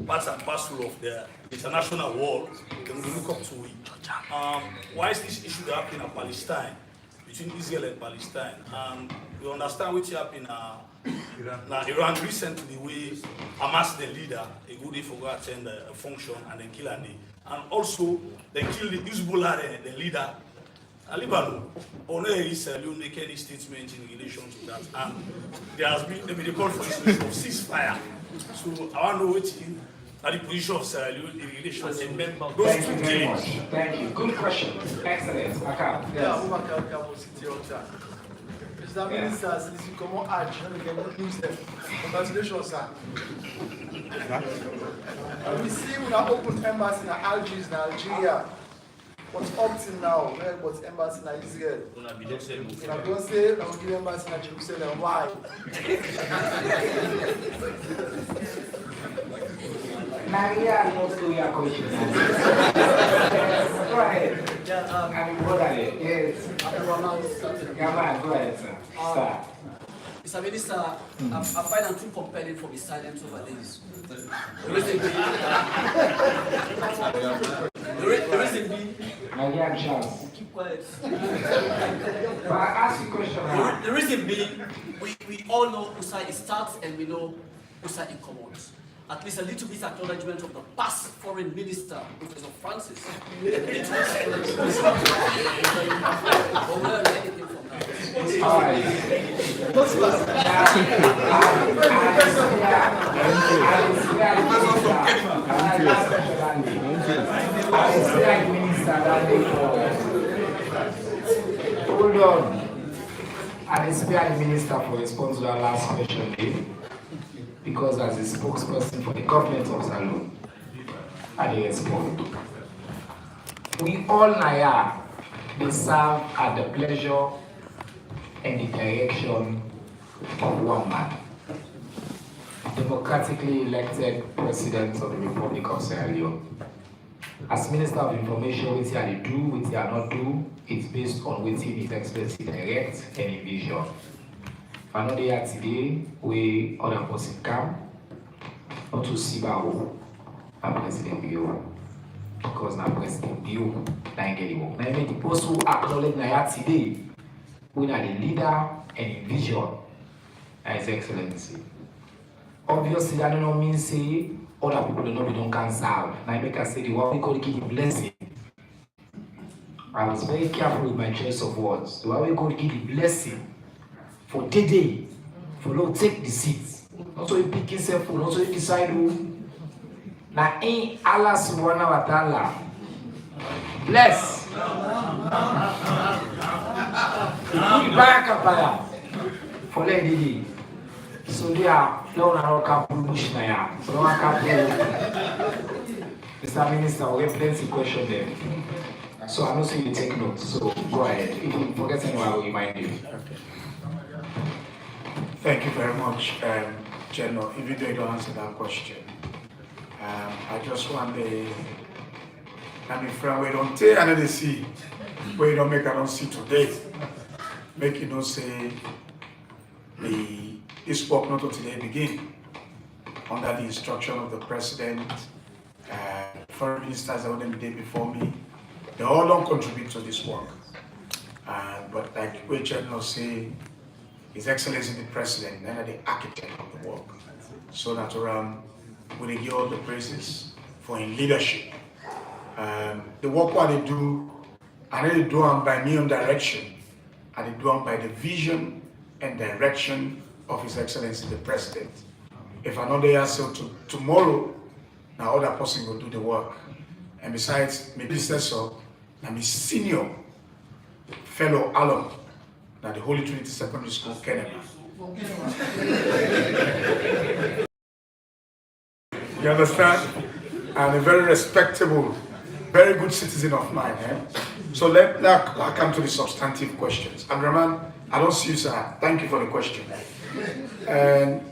part and parcel of the international world, then we look up to it. Why is this issue happening in Palestine, between Israel and Palestine? We understand what happened in Iran recently, where Hamas, the leader, a good day for go attend a function and then kill Andy. And also, they killed the Hezbollah, the leader, Lebanon. Only Israel will make any statement in relation to that. And there has been the call for instance of ceasefire. So I want to know what the position of Sierra Leone in relation to those two killings. Thank you. Good question. Excellent. Yes. Mr. Minister, since you come on Hajj, you can use them. Congratulations, sir. We see we have opened embassy in Algiers and Algeria. What's up till now? Where was embassy in Israel? I don't say I will give embassy in Jerusalem. Why? Maria knows who you are coaching. Go ahead. I mean, what are they? Yes. Come on, go ahead, sir. Start. Mr. Minister, I find it too compelling for the silence over this. The reason being, Nigerian chance. keep quiet. But I ask you a question now. The reason being, we all know Usai starts and we know Usai commons. At least a little bit acknowledgement of the past foreign minister, Professor Francis. All right. Hold on. I spare the minister for response to that last question, because as a spokesperson for the government of Salone, I dey respond. We all Naya, they serve at the pleasure and the direction of one man, democratically elected President of the Republic of Sierra Leone. As Minister of Information, what I do, what I not do, it's based on what His Excellency direct and envision. I know they are today, we other person come, not to see Baho, and President Bio, because now President Bio, I get it. Now, the person who acknowledge Naya today, we are the leader and envision, His Excellency. Obviously, that do not mean say other people don't know we don't can serve. Now I make us say the one we call the blessing. I was very careful with my choice of words. The one we call the blessing for today, for Lord take the seats. Not so you pick yourself, not so you decide who. Now ain't Allah subhanahu wa ta'ala. Bless. Put back up for lady. So they are now couple bush now. So now couple. Mr. Minister, we have plenty of questions there. So I'm not saying you take notes. So go ahead. If you forget anyone, I will remind you. Okay. Thank you very much, General. Even though you don't answer that question, I just want the. I mean, friend, we don't take another see. We don't make I don't see today. Make you know say this work not until they begin under the instruction of the president, foreign ministers that wouldn't be there before me. They all don't contribute to this work. But like we General say, His Excellency the President, and the architect of the work. So that we give all the praises for his leadership. The work what they do, and they do them by me on direction, and they do them by the vision and direction of His Excellency the President. If another year so tomorrow, now other person will do the work. And besides, my predecessor, and my senior fellow alum, now the Holy Trinity Secondary School, Canada. You understand? And a very respectable, very good citizen of mine. So now come to the substantive questions. And Raman, I don't see you, sir. Thank you for the question. And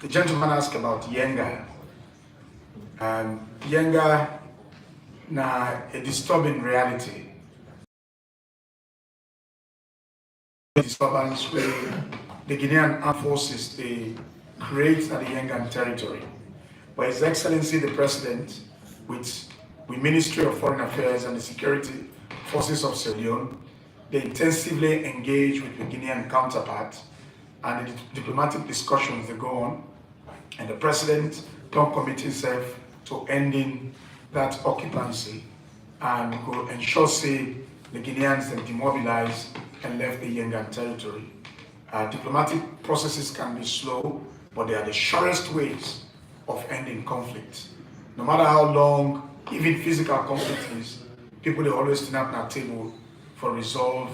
the gentleman asked about Yenga. Yenga, now a disturbing reality. Disturbance where the Guinean armed forces they create at the Yengan territory. But His Excellency the President, with Ministry of Foreign Affairs and the Security Forces of Sierra Leone, they intensively engage with the Guinean counterpart, and the diplomatic discussions they go on, and the President don't commit himself to ending that occupancy and go ensure say the Guineans are demobilized and left the Yengan territory. Diplomatic processes can be slow, but they are the surest ways of ending conflict. No matter how long, even physical conflict is, people they always stand up at the table for resolve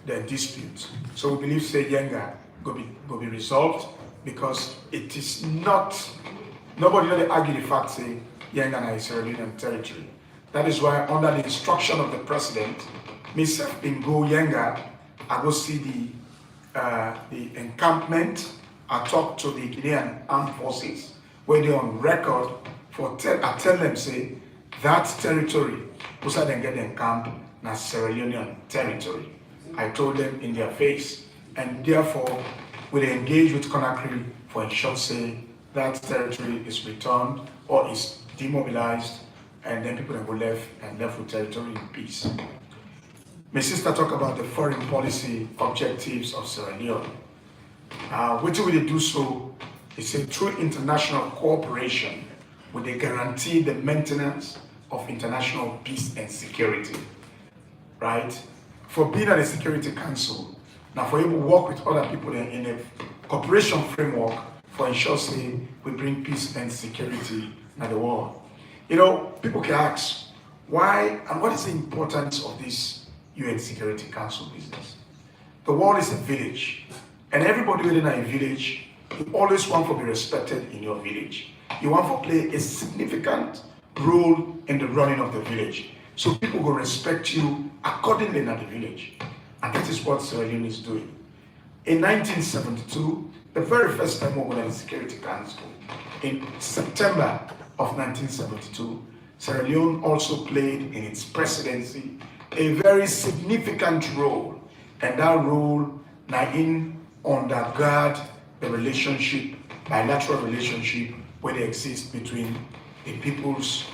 their disputes. So we believe say Yenga go be resolved, because it is not, nobody really argue the fact say Yenga is Sierra Leonean territory. That is why under the instruction of the President, myself in go Yenga, I go see the encampment. I talk to the Guinean armed forces where they on record for I tell them say that territory who said they get encamped na Sierra Leonean territory. I told them in their face, and therefore we engage with Conakry for ensure say that territory is returned or is demobilized, and then people that were left and left with territory in peace. My sister talked about the foreign policy objectives of Sierra Leone. What we do so is say through international cooperation, with they guarantee the maintenance of international peace and security, right? For being at the Security Council, now for you to work with other people in a cooperation framework for ensure say we bring peace and security in the world. You know, people can ask why and what is the importance of this UN Security Council business? The world is a village, and everybody within a village, you always want to be respected in your village. You want to play a significant role in the running of the village. So people will respect you accordingly in the village. And that is what Sierra Leone is doing. In 1972, the very first time we were in the Security Council, in September of 1972, Sierra Leone also played in its presidency a very significant role. And that role now in undergird the relationship, bilateral relationship, where they exist between the peoples,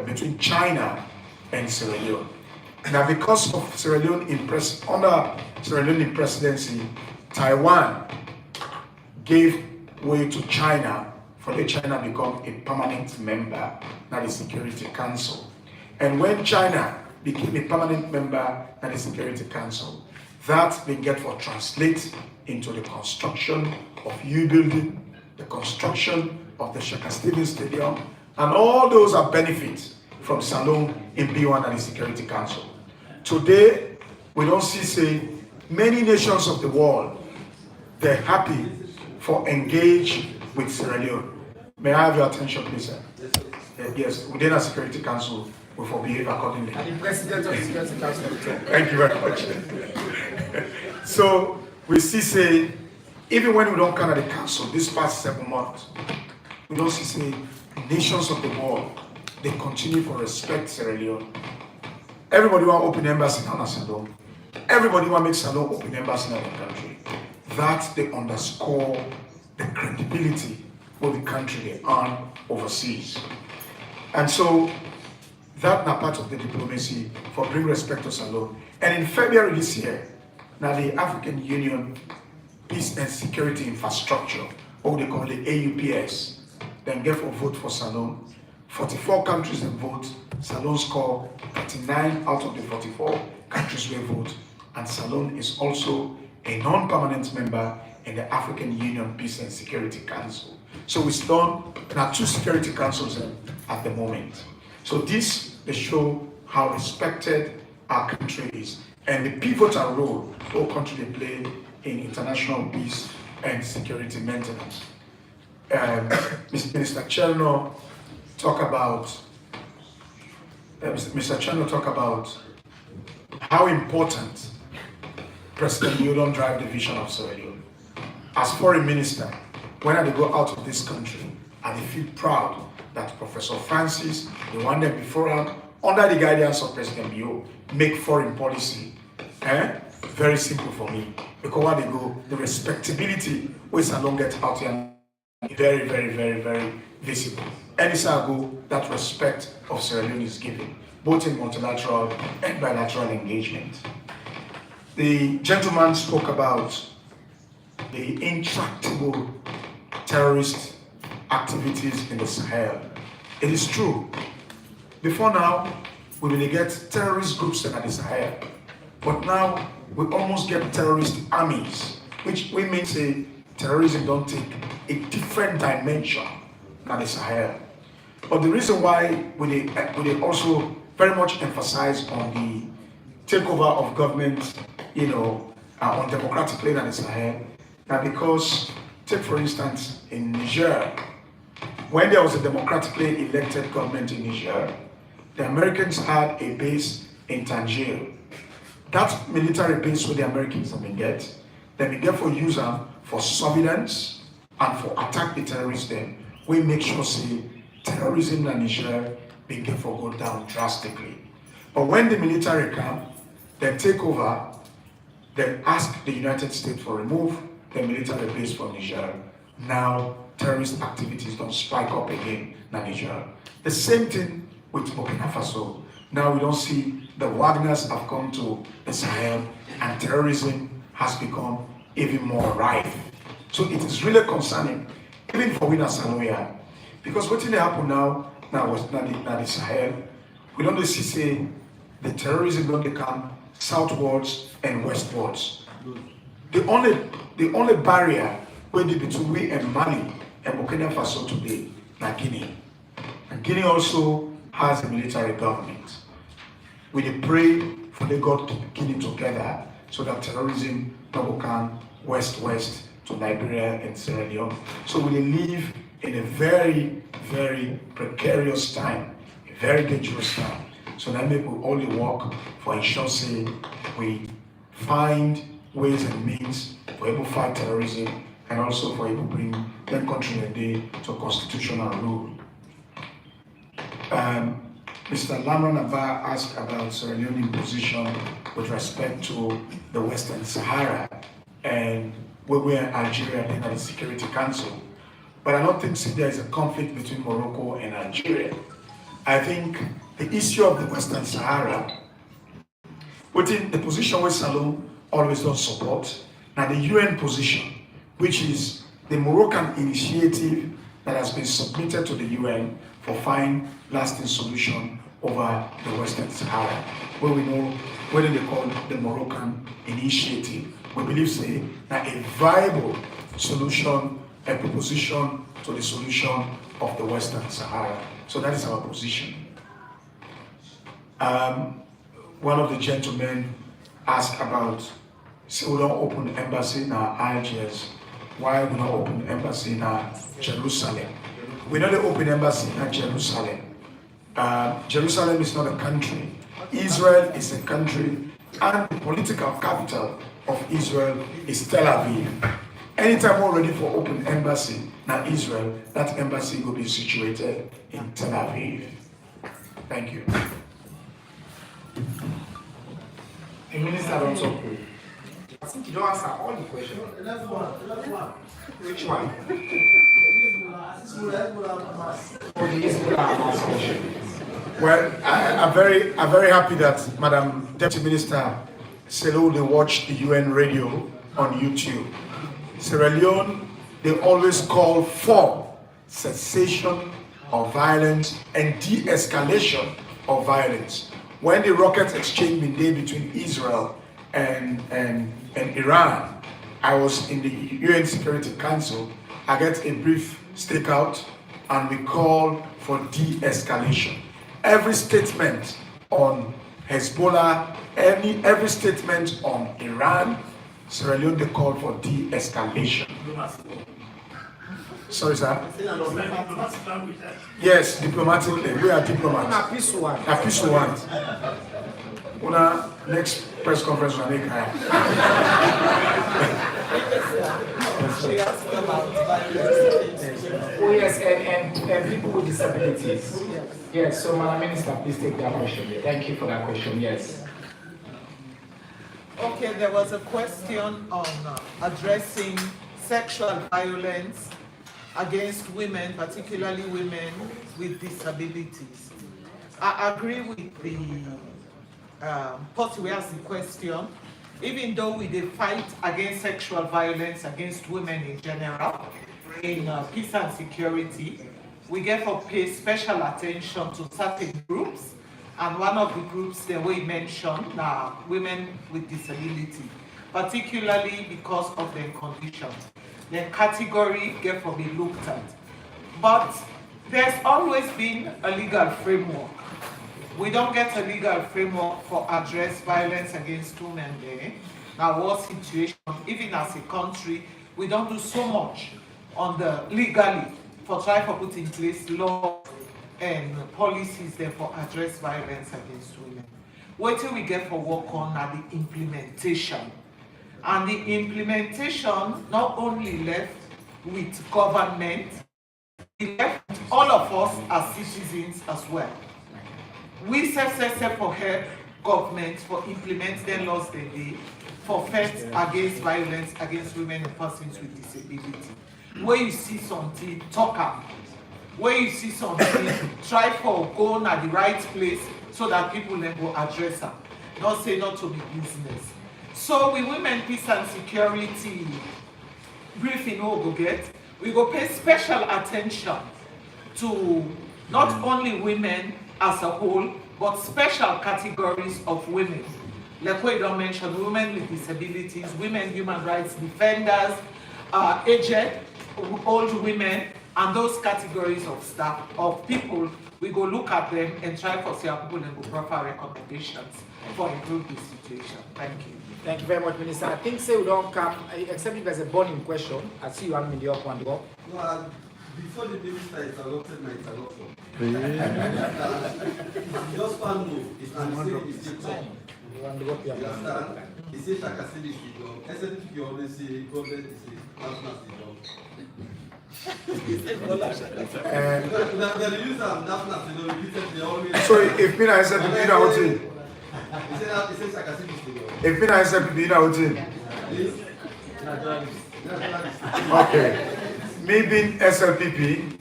between China and Sierra Leone. Now, because of Sierra Leone under Sierra Leone presidency, Taiwan gave way to China for the China become a permanent member of the Security Council. And when China became a permanent member of the Security Council, that they get for translate into the construction of U building, the construction of the Shaka Stadium Stadium, and all those are benefits from Salone in B1 and the Security Council. Today, we don't see, say, many nations of the world, they're happy for engage with Sierra Leone. May I have your attention, please, sir? Yes, within our Security Council, we will behave accordingly. And the President of the Security Council. Thank you very much. So, we see, say, even when we don't come at the council, this past 7 months, we don't see, say, nations of the world, they continue to respect Sierra Leone. Everybody want to open embassy in Salone. Everybody want to make Salone open embassy in the country. That they underscore the credibility of the country they earn overseas. And so that now part of the diplomacy for bring respect to Salone. And in February this year, now the African Union Peace and Security Infrastructure, or they call it AUPS, then get for vote for Salone. 44 countries that vote. Salone score 39 out of the 44 countries will vote. And Salone is also a non-permanent member in the African Union Peace and Security Council. So we stand in our 2 security councils at the moment. So this, they show how respected our country is and the pivotal role our country they play in international peace and security maintenance. Mr. Cherno talk about how important President Leone drive the vision of Sierra Leone. As foreign minister, when I go out of this country, I feel proud that Professor Francis, the one that before him, under the guidance of President Bio, make foreign policy very simple for me. Because when they go, the respectability which I don't get out here, very, very, very, very visible. Anytime I go, that respect of Sierra Leone is given, both in multilateral and bilateral engagement. The gentleman spoke about the intractable terrorist activities in the Sahel. It is true. Before now, we will get terrorist groups in the Sahel. But now, we almost get terrorist armies, which we may say terrorism don't take a different dimension than the Sahel. But the reason why we also very much emphasize on the takeover of government, on democratic lane in the Sahel, now because, take for instance, in Niger, when there was a democratically elected government in Niger, the Americans had a base in Tangier. That military base where the Americans have been get, they been get for use for surveillance and for attack the terrorists then. We make sure say terrorism in Niger been get for go down drastically. But when the military come, they take over, they ask the United States for remove the military base from Niger. Now terrorist activities don't spike up again in Nigeria. The same thing with Burkina Faso. Now we don't see the Wagners have come to the Sahel and terrorism has become even more rife. So it is really concerning, even for we in Sanoya, because what will happen now was not the Sahel. We don't see say the terrorism don't come southwards and westwards. The only barrier where the between we and Mali and Burkina Faso today, like Guinea. And Guinea also has a military government. We pray for the God to Guinea together so that terrorism don't come west to Liberia and Sierra Leone. So we live in a very, very precarious time, a very dangerous time. So that make we only work for ensuring we find ways and means for able to fight terrorism and also for able to bring the country a day to constitutional rule. Mr. Lamron Abba asked about Sierra Leone's position with respect to the Western Sahara and where we are in Algeria being at the Security Council. But I don't think there is a conflict between Morocco and Algeria. I think the issue of the Western Sahara, within the position where Salom always does support, now the UN position, which is the Moroccan initiative that has been submitted to the UN for find lasting solution over the Western Sahara, where we know whether they call the Moroccan initiative. We believe say that a viable solution, a proposition to the solution of the Western Sahara. So that is our position. One of the gentlemen asked about, say we don't open embassy in Algiers, why we don't open embassy in Jerusalem? We don't open embassy in Jerusalem. Jerusalem is not a country. Israel is a country, and the political capital of Israel is Tel Aviv. Anytime we're ready for open embassy in Israel, that embassy will be situated in Tel Aviv. Thank you. The minister don't talk. I think you don't answer all the questions. Which one? Oh, the Hezbollah question. Well, I'm very happy that Madam Deputy Minister Selo they watch the UN radio on YouTube. Sierra Leone, they always call for cessation of violence and de-escalation of violence. When the rocket exchange been there between Israel and Iran, I was in the UN Security Council. I get a brief stakeout and we call for de-escalation. Every statement on Hezbollah, every statement on Iran, Sierra Leone they call for de-escalation. Sorry, sir? Yes, diplomatically. We are diplomats. A peace one. Una next press conference will make higher. Oh yes, and people with disabilities. Yes, so Madam Minister, please take that question. Thank you for that question. Yes. Okay, there was a question on addressing sexual violence against women, particularly women with disabilities. I agree with the person who asked the question. Even though we did fight against sexual violence against women in general, in peace and security, we therefore pay special attention to certain groups, and one of the groups that we mentioned are women with disability, particularly because of their condition. Their category therefore be looked at. But there's always been a legal framework. We don't get a legal framework for address violence against women there. Now, what situation, even as a country, we don't do so much on the legally for trying to put in place law and policies there for address violence against women. What do we get for work on are the implementation. And the implementation not only left with government, it left with all of us as citizens as well. We say for help government for implementing laws they did for fight against violence against women and persons with disability. where you see something, talk am. Where you see something, try for go at the right place so that people then go address am. Not say not to be business. So with women, peace and security briefing we go get, we go pay special attention to not only women as a whole, but special categories of women. Like we don't mention women with disabilities, women human rights defenders, aged, old women, and those categories of staff, of people, we go look at them and try for see how people and go proffer recommendations for improve the situation. Thank you. Thank you very much, Minister. I think say we don't come, except if there's a burning question. I see you have in the up one drop. No, before the minister interrupted my interruption. Just one move. It's an insane. You understand? He says Shakasini is the job. SNP you always say government is the national job. So if Mina is a Mina hotel. If Mina is a Mina hotel. Okay. Me being SLPP,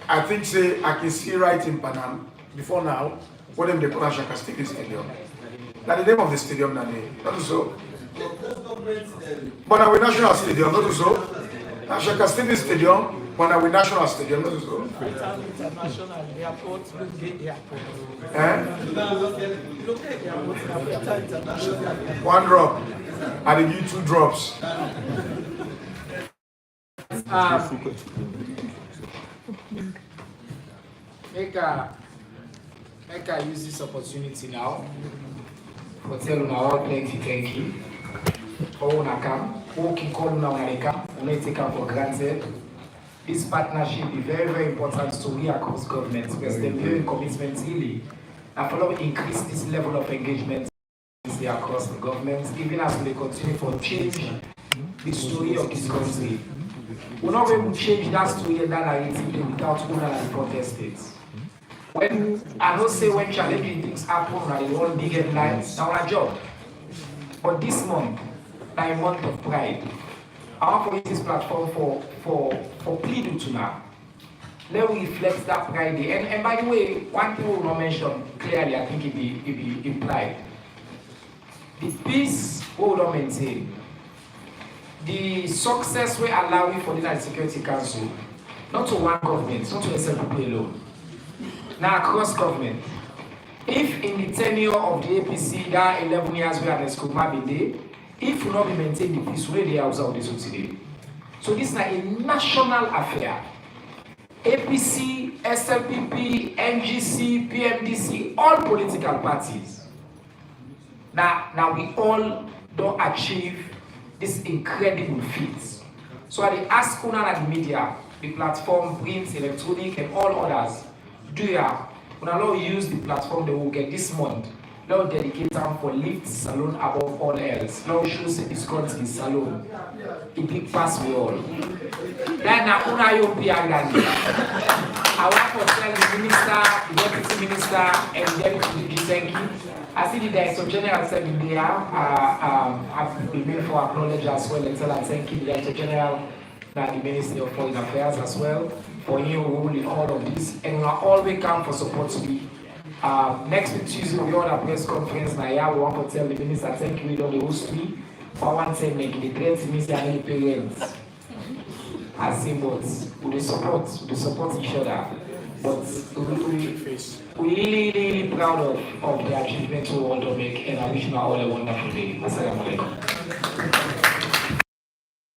I think say I can see right in Panam before now, what them they call Shakasini Stadium. That's the name of the stadium, not so. But our national stadium, not so. Shakasini Stadium, but our national stadium, not so. International airport, airport. One drop. I give you 2 drops. Make I use this opportunity now for tell you all plenty thank you. For una come, who can call una when come, we take them for granted. This partnership is very, very important to we across government because the very commitment really and follow increase this level of engagement across the government, even as we continue for change the story of this country. We're not going to change that story and that narrative without una the protested. When I don't say when challenging things happen, like all big headlines, now our job. But this month, like a month of pride, I want to use this platform for pleading to now. Let me reflect that pride. And by the way, one thing we will not mention clearly, I think it be implied. The peace we will not maintain. The success we allow for the National Security Council, not to one government, not to SLPP alone. Now across government, if in the tenure of the APC, that 11 years we are in school, maybe if we not be maintain the peace, we really observe this today. So this is like a national affair. APC, SLPP, NGC, PMDC, all political parties. Now we all don't achieve this incredible feat. So I ask Una and the media, the platform, print, electronic, and all others, do ya? When I use the platform they will get this month, Lord dedicate time for lift salon above all else. Lord shows this country salon. A big pass we all. Then now Una you be I want to tell the minister, the deputy minister, and the deputy thank you. I see the Director General said in there, I've been made for acknowledge as well and tell and thank you, the Director General, and the Ministry of Foreign Affairs as well, for your role in all of this. And we are always come for support to be. Next week Tuesday, we hold a press conference now. We want to tell the minister, thank you, we don't the host me. For one thing, make the great minister and the parents. As symbols, we support each other. But we're really proud of the achievements we want to make, and I wish you all a wonderful day. Assalamu alaikum.